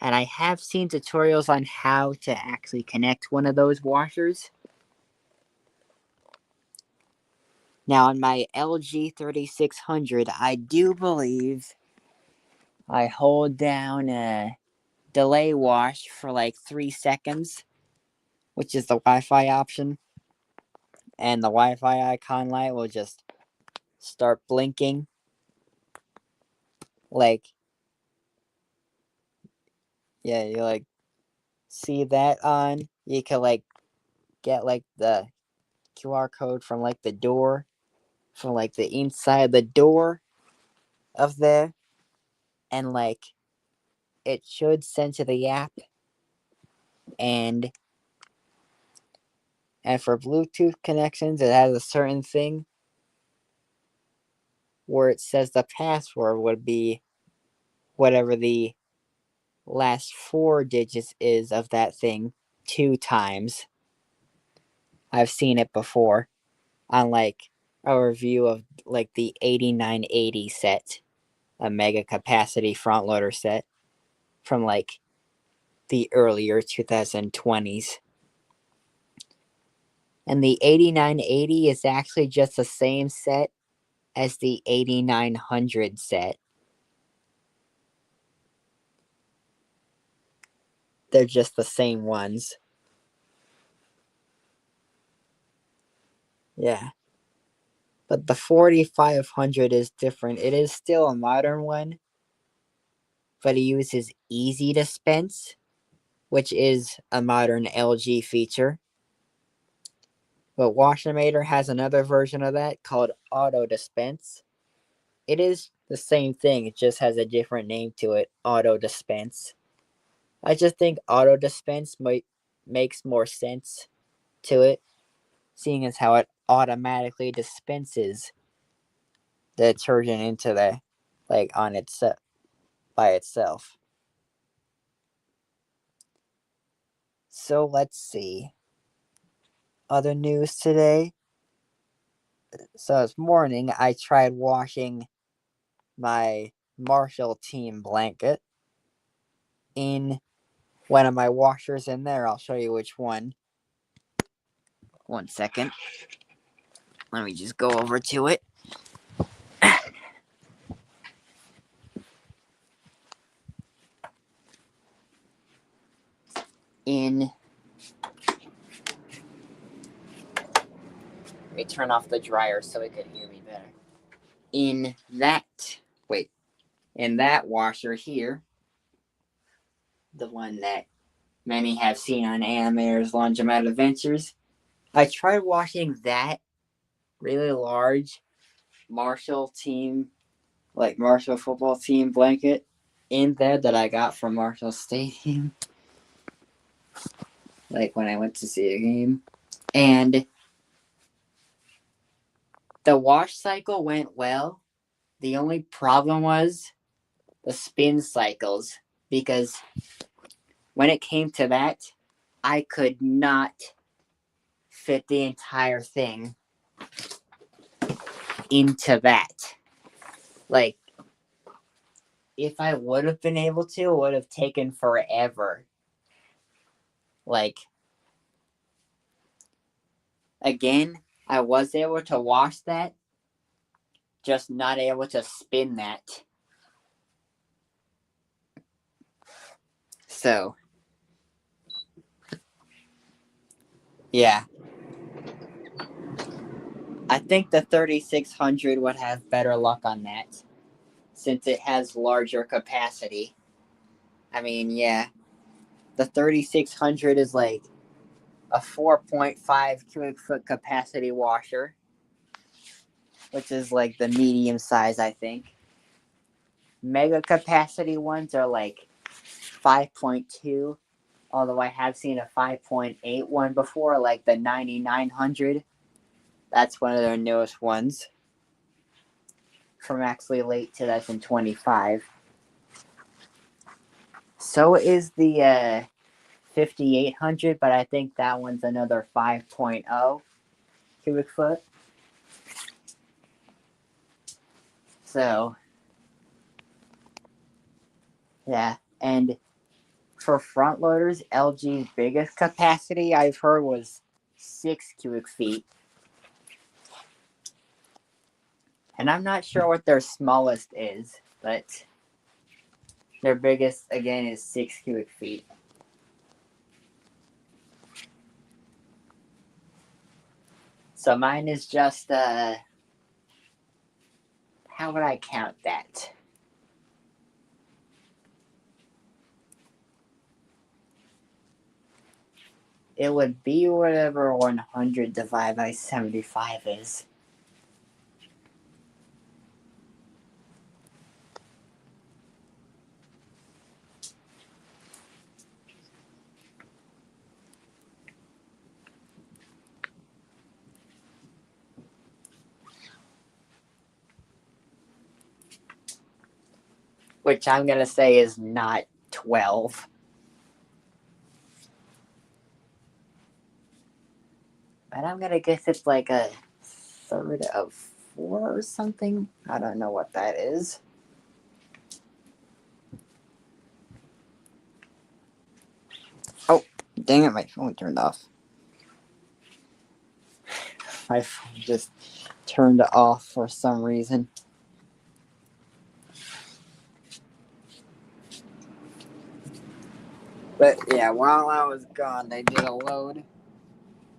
And I have seen tutorials on how to actually connect one of those washers. Now on my LG 3600, I do believe I hold down a delay wash for like 3 seconds, which is the Wi-Fi option. And the Wi-Fi icon light will just start blinking. Like, yeah, you like see that on. You can like get like the QR code from like the door, from like the inside of the door of there, and like it should send to the app. And for Bluetooth connections, it has a certain thing where it says the password would be whatever the last 4 digits is of that thing 2 times. I've seen it before on like a review of like the 8980 set, a mega capacity front loader set from like the earlier 2020s. And the 8980 is actually just the same set as the 8900 set. They're just the same ones. Yeah. But the 4500 is different. It is still a modern one, but it uses easy dispense, which is a modern LG feature. But Washamator has another version of that called Auto Dispense. It is the same thing, it just has a different name to it, Auto Dispense. I just think Auto Dispense makes more sense to it, seeing as how it automatically dispenses the detergent into the like on its by itself. So let's see. Other news today. So this morning I tried washing my Marshall team blanket in one of my washers in there. I'll show you which one. 1 second. Let me just go over to it. Let me turn off the dryer so it could hear me better. In that washer here, the one that many have seen on Animator's Laundromat Adventures, I tried washing that really large Marshall football team blanket in there that I got from Marshall Stadium, like when I went to see a game. And the wash cycle went well. The only problem was the spin cycles, because when it came to that, I could not fit the entire thing into that. Like, if I would have been able to, it would have taken forever. Like, again, I was able to wash that, just not able to spin that. So, yeah. I think the 3600 would have better luck on that, since it has larger capacity. I mean, yeah. The 3600 is like a 4.5 cubic foot capacity washer, which is like the medium size, I think. Mega capacity ones are like 5.2, although I have seen a 5.8 one before, like the 9900. That's one of their newest ones from actually late 2025. So is the 5800, but I think that one's another 5.0 cubic foot. So, yeah. And for front loaders, LG's biggest capacity I've heard was 6 cubic feet. And I'm not sure what their smallest is, but their biggest, again, is 6 cubic feet. So mine is just, how would I count that? It would be whatever 100 divided by 75 is. Which I'm going to say is not 12. But I'm going to guess it's like a third of 4 or something. I don't know what that is. Oh, dang it, my phone turned off. My phone just turned off for some reason. But yeah, while I was gone, they did a load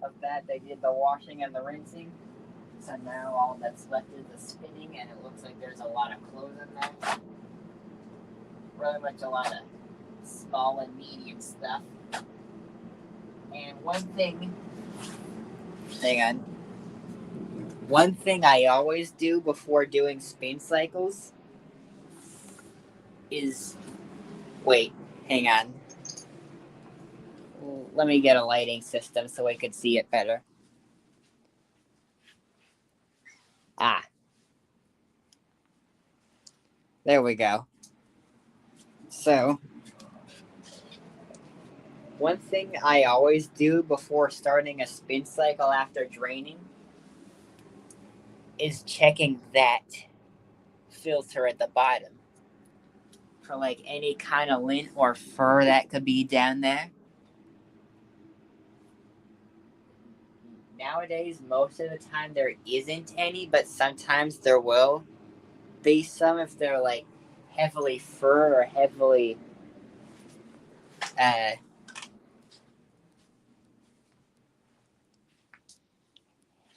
of that. They did the washing and the rinsing. So now all that's left is the spinning, and it looks like there's a lot of clothes in there. Really much a lot of small and medium stuff. And one thing I always do before doing spin cycles is, wait, hang on. Let me get a lighting system so I could see it better. Ah, there we go. So, one thing I always do before starting a spin cycle after draining is checking that filter at the bottom for like any kind of lint or fur that could be down there. Nowadays, most of the time there isn't any, but sometimes there will be some if they're like heavily fur or uh,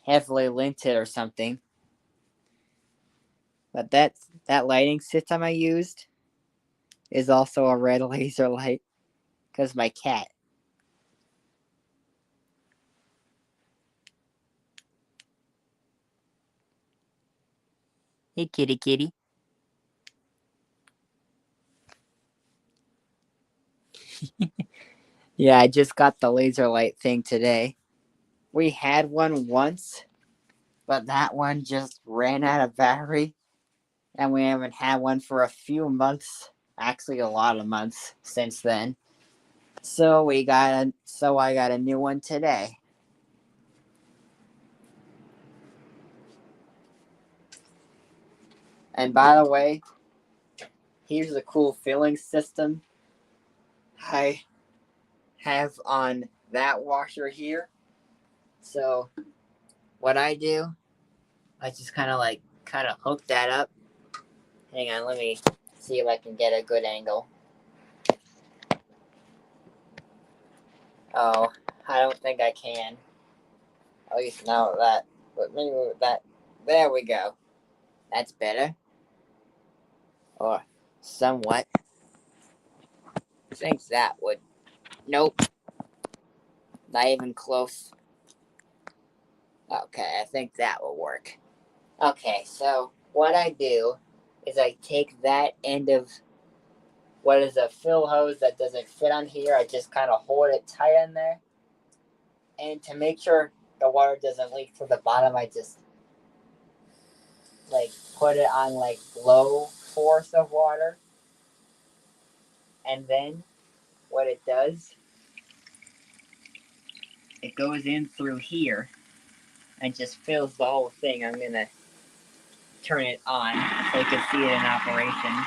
heavily linted or something. But that lighting system I used is also a red laser light because my cat. Hey, kitty, kitty. Yeah, I just got the laser light thing today. We had one once, but that one just ran out of battery, and we haven't had one for a few months. Actually, a lot of months since then. So I got a new one today. And by the way, here's a cool filling system I have on that washer here. So what I do, I just kind of hook that up. Hang on, let me see if I can get a good angle. Oh, I don't think I can. At least not with that. But maybe with that. There we go. That's better. Or somewhat. I think that would. Nope. Not even close. Okay, I think that will work. Okay, so what I do is I take that end of what is a fill hose that doesn't fit on here. I just kind of hold it tight in there. And to make sure the water doesn't leak to the bottom, I just like put it on like low force of water. And then what it does, it goes in through here and just fills the whole thing. I'm gonna turn it on so you can see it in operation.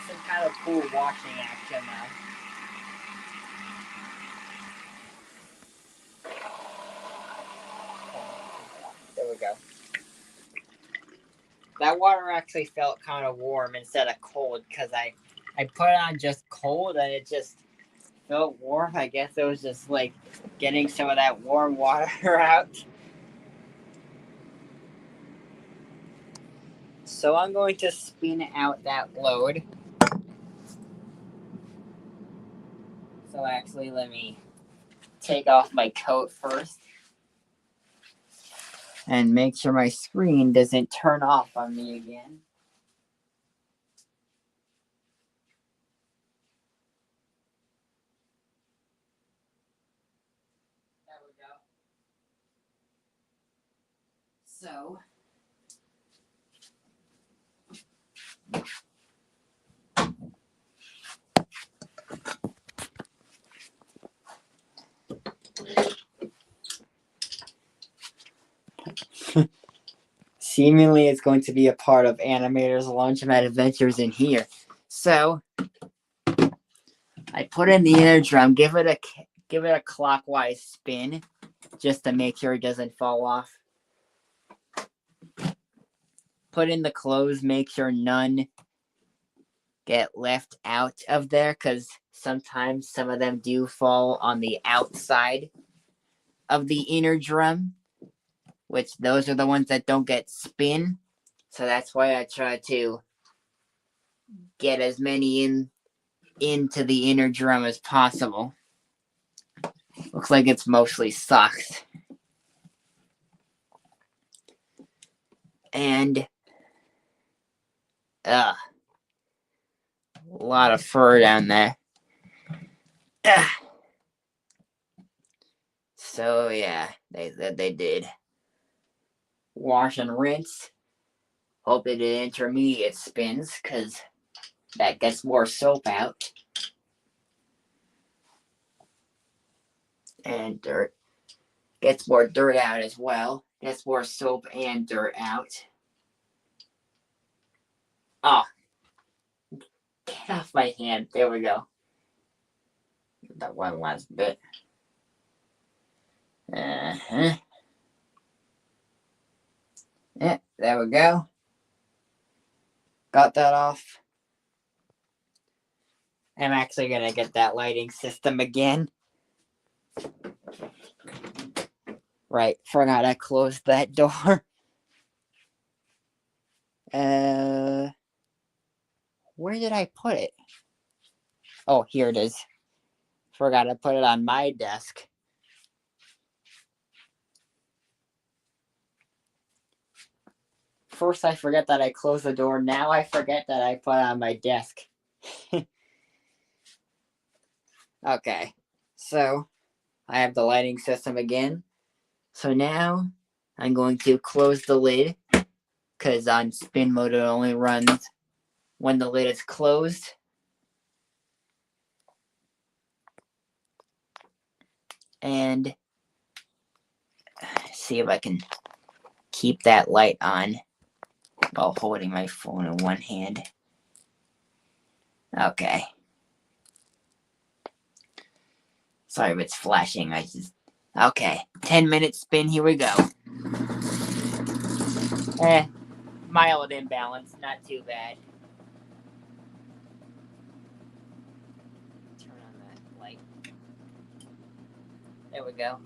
Some kind of cool washing action now. There we go. That water actually felt kind of warm instead of cold because I put it on just cold and it just felt warm. I guess it was just like getting some of that warm water out. So I'm going to spin out that load. So actually, let me take off my coat first and make sure my screen doesn't turn off on me again. There we go. So seemingly it's going to be a part of Animator's Launchpad Adventures in here. So I put in the inner drum, give it a clockwise spin just to make sure it doesn't fall off. Put in the clothes, make sure none get left out of there because sometimes some of them do fall on the outside of the inner drum, which those are the ones that don't get spin. So that's why I try to get as many into the inner drum as possible. Looks like it's mostly socks. And a lot of fur down there. So yeah, they said they did wash and rinse. Hope they did intermediate spins because that gets more soap out. And dirt. Gets more dirt out as well. Gets more soap and dirt out. Oh. Get off my hand. There we go. That one last bit. Uh-huh. Yeah, there we go. Got that off. I'm actually going to get that lighting system again. Right, forgot I closed that door. Where did I put it? Oh, here it is. Forgot to put it on my desk. First I forget that I closed the door. Now I forget that I put it on my desk. Okay, so I have the lighting system again. So now I'm going to close the lid because on spin mode it only runs when the lid is closed. And see if I can keep that light on while holding my phone in one hand. Okay. Sorry if it's flashing. Okay. 10-minute spin. Here we go. Mild imbalance. Not too bad. Turn on that light. There we go.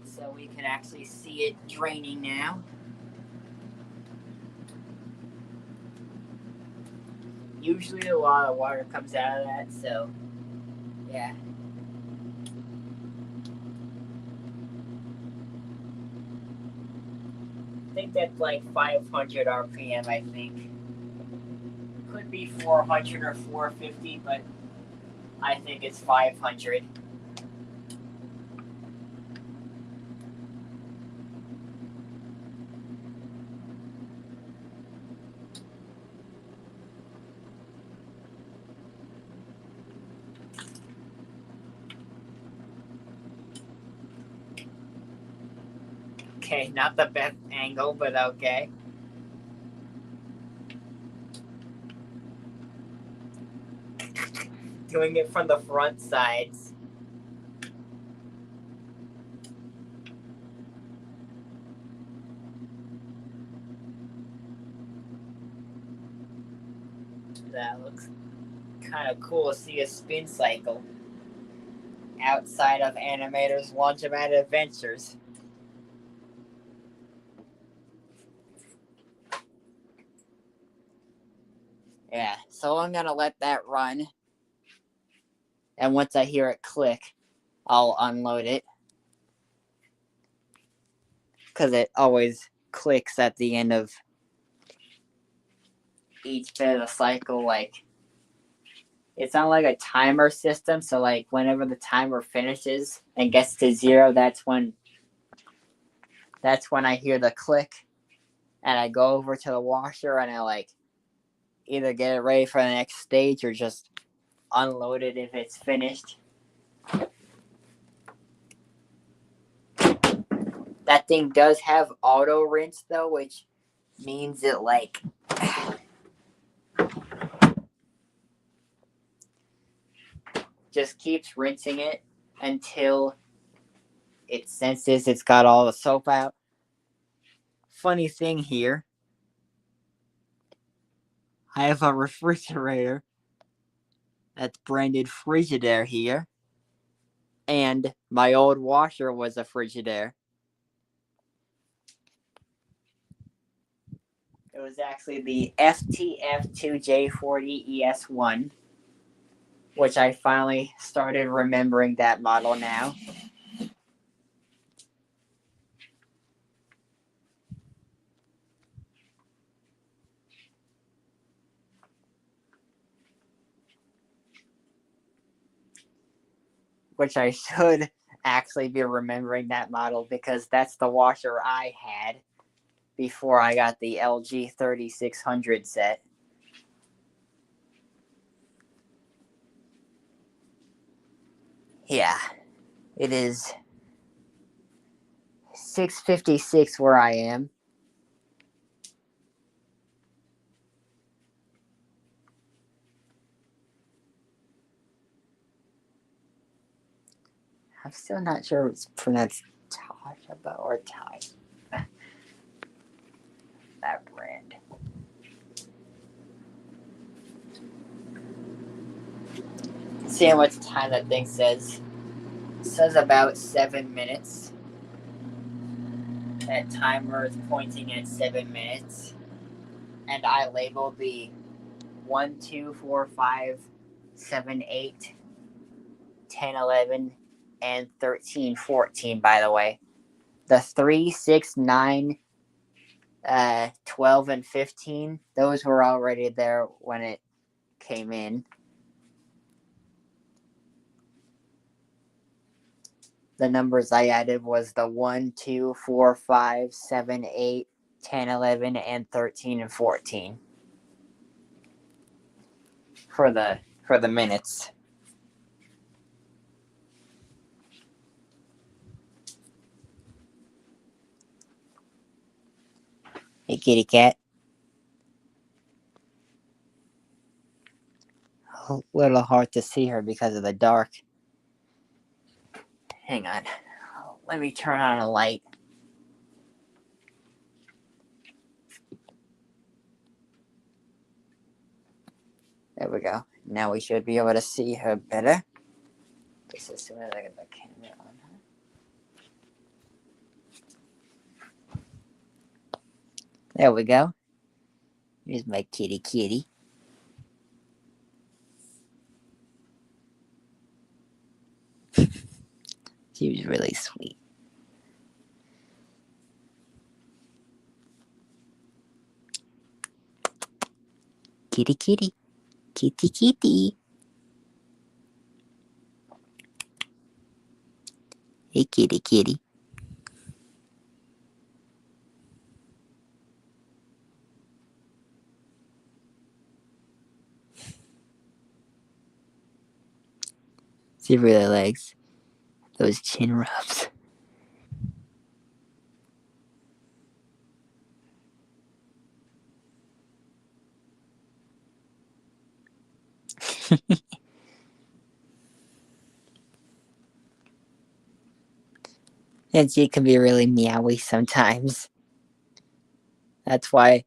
So we can actually see it draining now. Usually a lot of water comes out of that, so yeah. I think that's like 500 RPM, I think. Could be 400 or 450, but I think it's 500. Okay, not the best angle, but okay. Doing it from the front sides. That looks kind of cool to see a spin cycle outside of Animator's Laundromat Adventures. Yeah, so I'm gonna let that run. And once I hear it click, I'll unload it. Because it always clicks at the end of each bit of the cycle. Like, it's not like a timer system. So, like, whenever the timer finishes and gets to 0, that's when I hear the click. And I go over to the washer and I, like, either get it ready for the next stage or just unload it if it's finished. That thing does have auto rinse though, which means it like just keeps rinsing it until it senses it's got all the soap out. Funny thing here, I have a refrigerator that's branded Frigidaire here, and my old washer was a Frigidaire. It was actually the FTF2J40ES1, which I finally started remembering that model now. Which I should actually be remembering that model because that's the washer I had before I got the LG 3600 set. Yeah, it is 6:56 where I am. I'm still not sure it's pronounced Toshiba or Tai. That brand. See how much time that thing says. It says about 7 minutes. That timer is pointing at 7 minutes. And I labeled the 1, 2, 4, 5, 7, 8, 10, 11, and 13, 14, by the way. The 3, 6, 9, 12, and 15, those were already there when it came in. The numbers I added was the 1, 2, 4, 5, 7, 8, 10, 11, and 13 and 14 for the minutes. Hey, kitty cat. A little hard to see her because of the dark. Hang on. Let me turn on a light. There we go. Now we should be able to see her better. Just as soon as I get the camera on her. There we go. Here's my kitty kitty. She was really sweet. Kitty kitty. Kitty kitty. Hey kitty kitty. She really likes those chin rubs. And she can be really meowy sometimes. That's why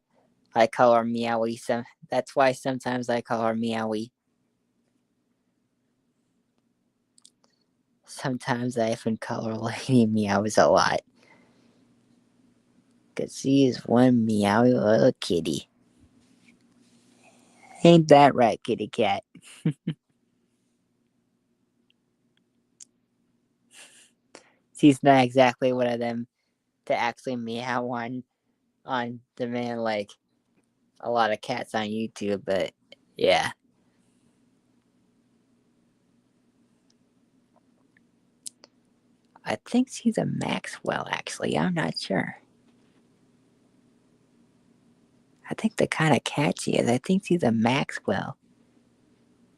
I call her Meowy. That's why sometimes I call her Meowy. Sometimes I even call her Lady Meows a lot. Because she is one meowy little kitty. Ain't that right, kitty cat? She's not exactly one of them to actually meow on demand like a lot of cats on YouTube, but yeah. I think she's a Maxwell, actually. I'm not sure. I think the kind of cat she is, I think she's a Maxwell.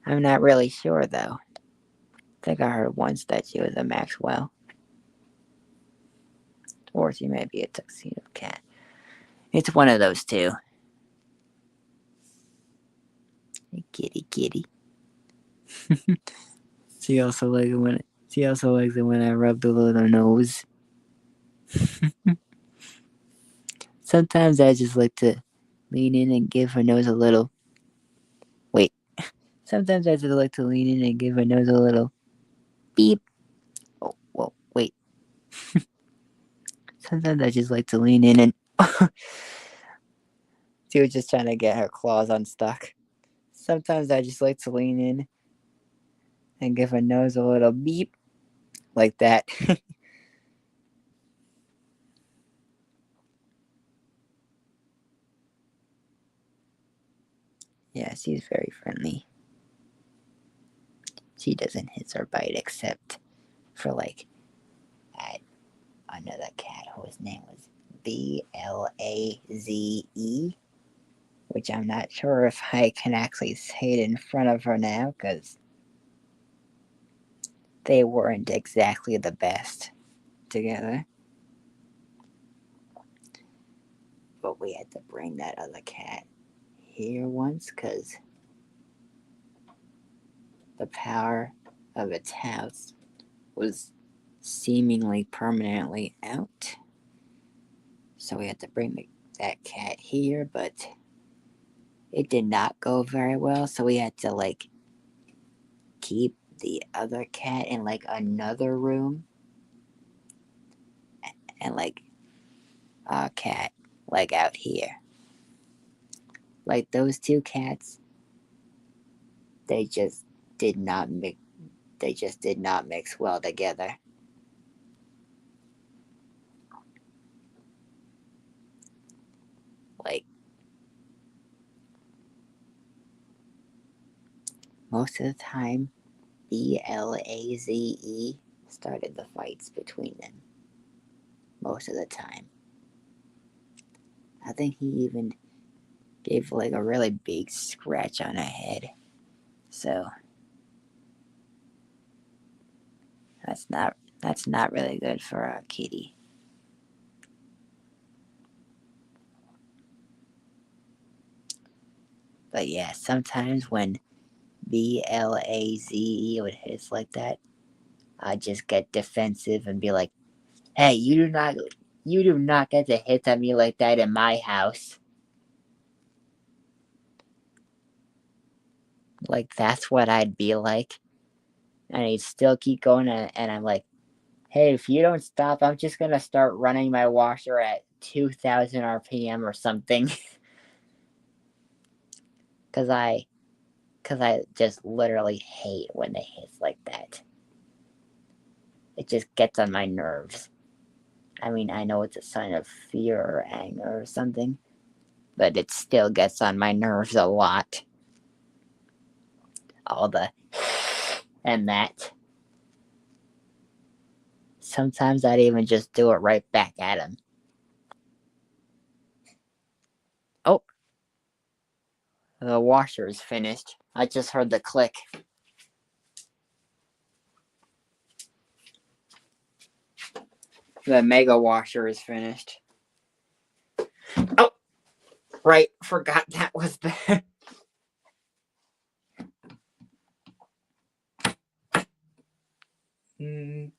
I'm not really sure, though. I think I heard once that she was a Maxwell. Or she may be a tuxedo cat. It's one of those two. Kitty, kitty. She also likes it when I rub the little nose. Sometimes I just like to lean in and give her nose a little. Wait. Sometimes I just like to lean in and give her nose a little beep. Oh, whoa, wait. Sometimes I just like to lean in and. She was just trying to get her claws unstuck. Sometimes I just like to lean in and give her nose a little beep. Like that. Yeah, she's very friendly. She doesn't hiss or bite except for like another cat whose name was Blaze, which I'm not sure if I can actually say it in front of her now because they weren't exactly the best together. But we had to bring that other cat here once because the power of its house was seemingly permanently out. So we had to bring that cat here, but it did not go very well. So we had to like keep the other cat in like another room and like our cat like out here. Like those two cats, they just did not mix. They just did not mix well together. Like most of the time, Blaze started the fights between them. Most of the time, I think he even gave like a really big scratch on her head. So that's not really good for a kitty. But yeah, sometimes when Blaze would hiss like that, I just get defensive and be like, "Hey, you do not get to hit at me like that in my house." Like that's what I'd be like, and he'd still keep going, and I'm like, "Hey, if you don't stop, I'm just gonna start running my washer at 2,000 RPM or something." Cause I, cause I just literally hate when they hiss like that. It just gets on my nerves. I mean, I know it's a sign of fear or anger or something, but it still gets on my nerves a lot. All the and that. Sometimes I'd even just do it right back at him. Oh, the washer is finished. I just heard the click. The mega washer is finished. Oh, right. Forgot that was there. That's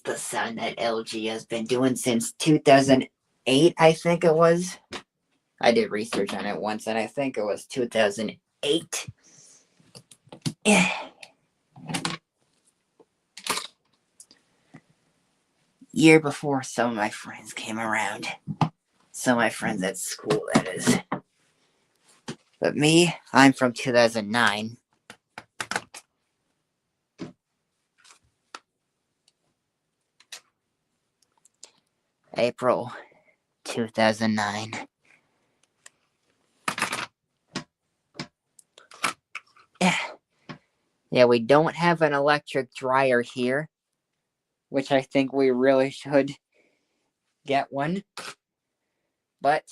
the sound that LG has been doing since 2008, I think it was. I did research on it once, and I think it was 2008. Year before some of my friends came around. Some of my friends at school, that is. But me, I'm from 2009. April 2009. Yeah, we don't have an electric dryer here, which I think we really should get one. But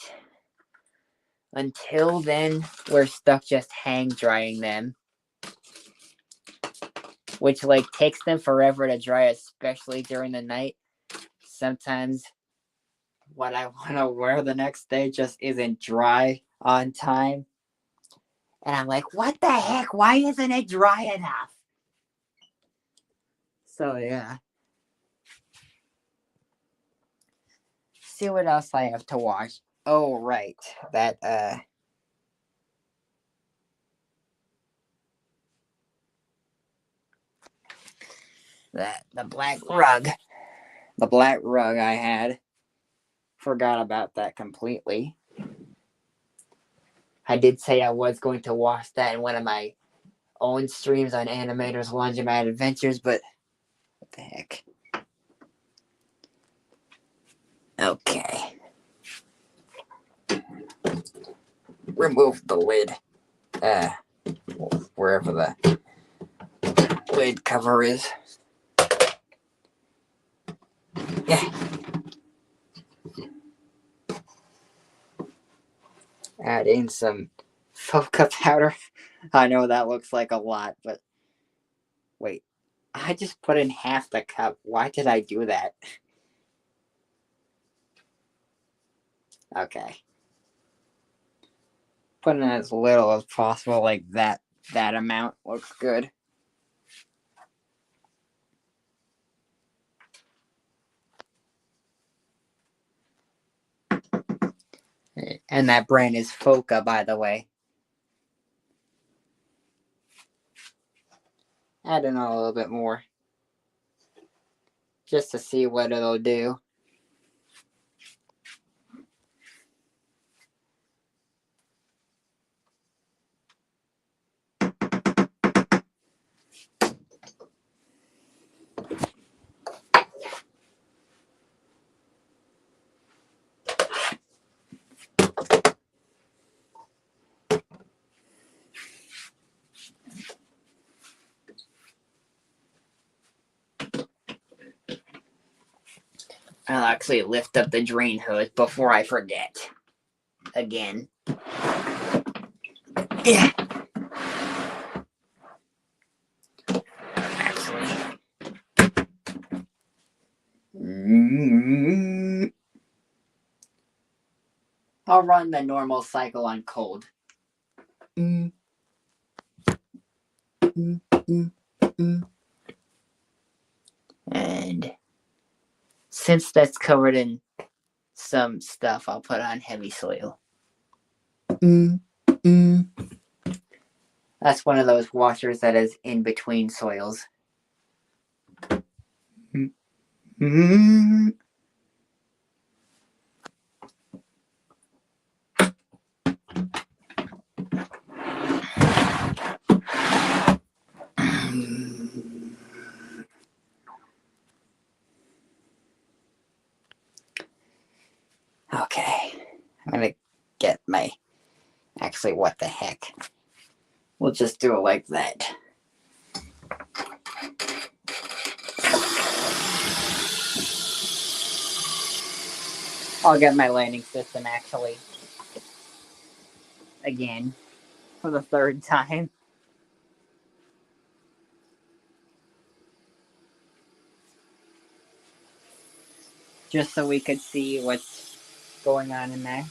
until then, we're stuck just hang drying them, which like takes them forever to dry, especially during the night. Sometimes what I want to wear the next day just isn't dry on time. And I'm like, what the heck? Why isn't it dry enough? So, yeah. See what else I have to wash. Oh, right. The black rug. The black rug I had. Forgot about that completely. I did say I was going to wash that in one of my own streams on Animator's Laundromat Adventures, but what the heck. Okay. Remove the lid. Wherever the lid cover is. Yeah. Add in some Foca powder. I know that looks like a lot, but wait. I just put in half the cup. Why did I do that? Okay. Put in as little as possible, like that. That amount looks good. And that brand is Foca, by the way. Add in a little bit more. Just to see what it'll do. I'll actually lift up the drain hose before I forget. Again. Yeah. Actually. I'll run the normal cycle on cold. And since that's covered in some stuff, I'll put on heavy soil. That's one of those washers that is in between soils. Okay. I'm gonna get my. Actually, what the heck? We'll just do it like that. I'll get my landing system actually. Again. For the third time. just so we could see what's going on in there.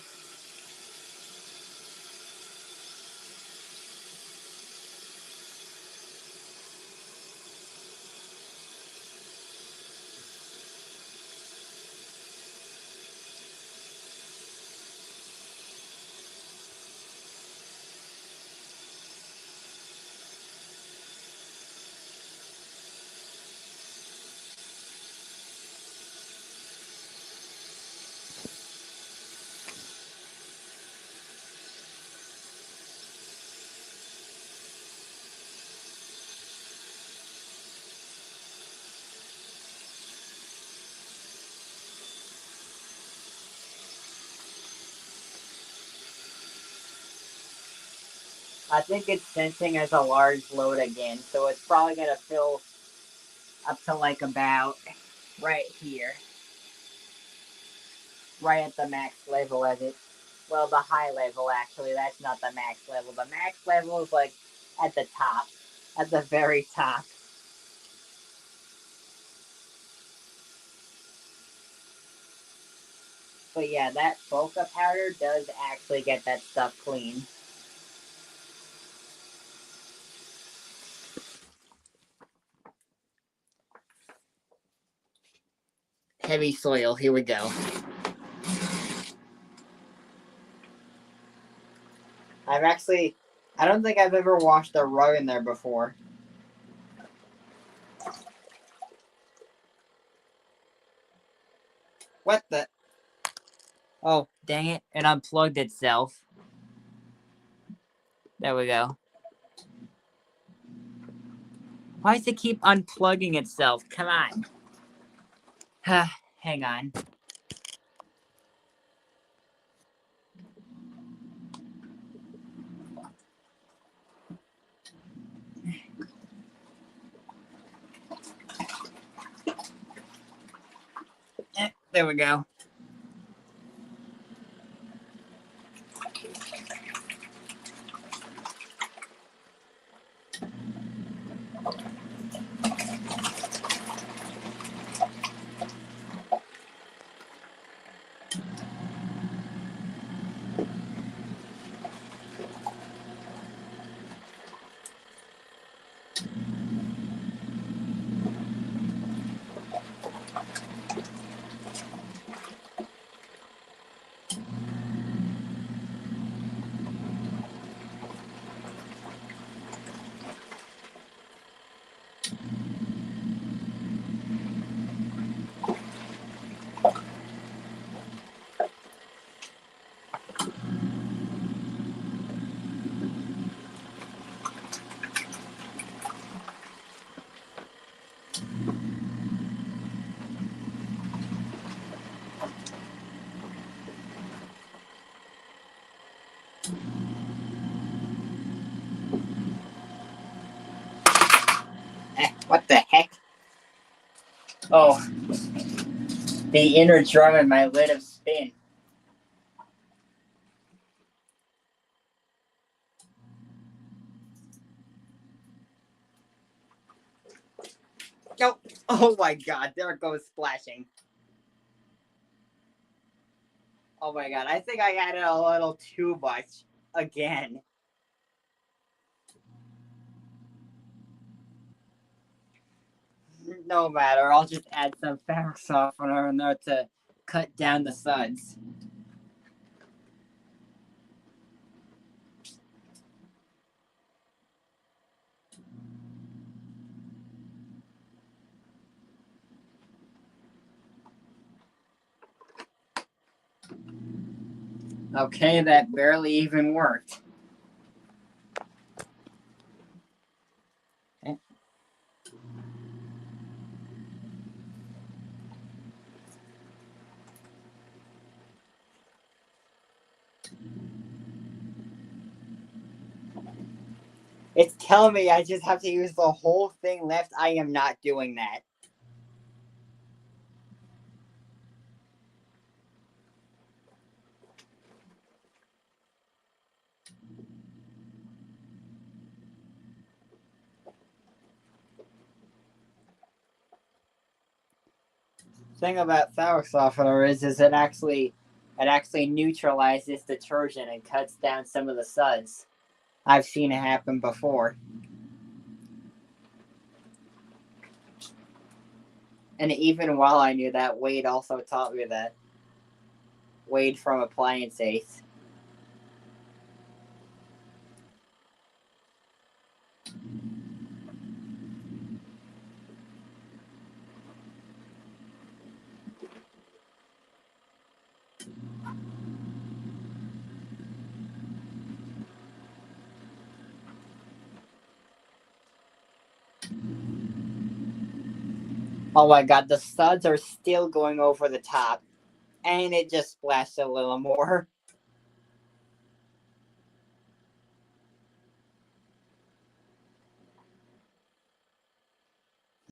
I think it's sensing as a large load again, so it's probably gonna fill up to like about right here. Right at the max level as it, well, the high level actually, that's not the max level. The max level is like at the top, at the very top. But yeah, that Bokeh powder does actually get that stuff clean. Heavy soil, here we go. I don't think I've ever washed a rug in there before. What the? Oh, dang it, it unplugged itself. There we go. Why does it keep unplugging itself? Come on. Hang on. There we go. What the heck? Oh, the inner drum in my lid of spin. Nope. Oh my god, there it goes splashing. Oh my god, I think I added a little too much again. No matter, I'll just add some fabric softener in there to cut down the suds. Okay, that barely even worked. Okay. It's telling me I just have to use the whole thing left. I am not doing that. thing about sour softener is it actually neutralizes detergent and cuts down some of the suds. I've seen it happen before. And even while I knew that, Wade also taught me that. Wade from Appliance Ace. Oh my god, the suds are still going over the top. And it just splashed a little more.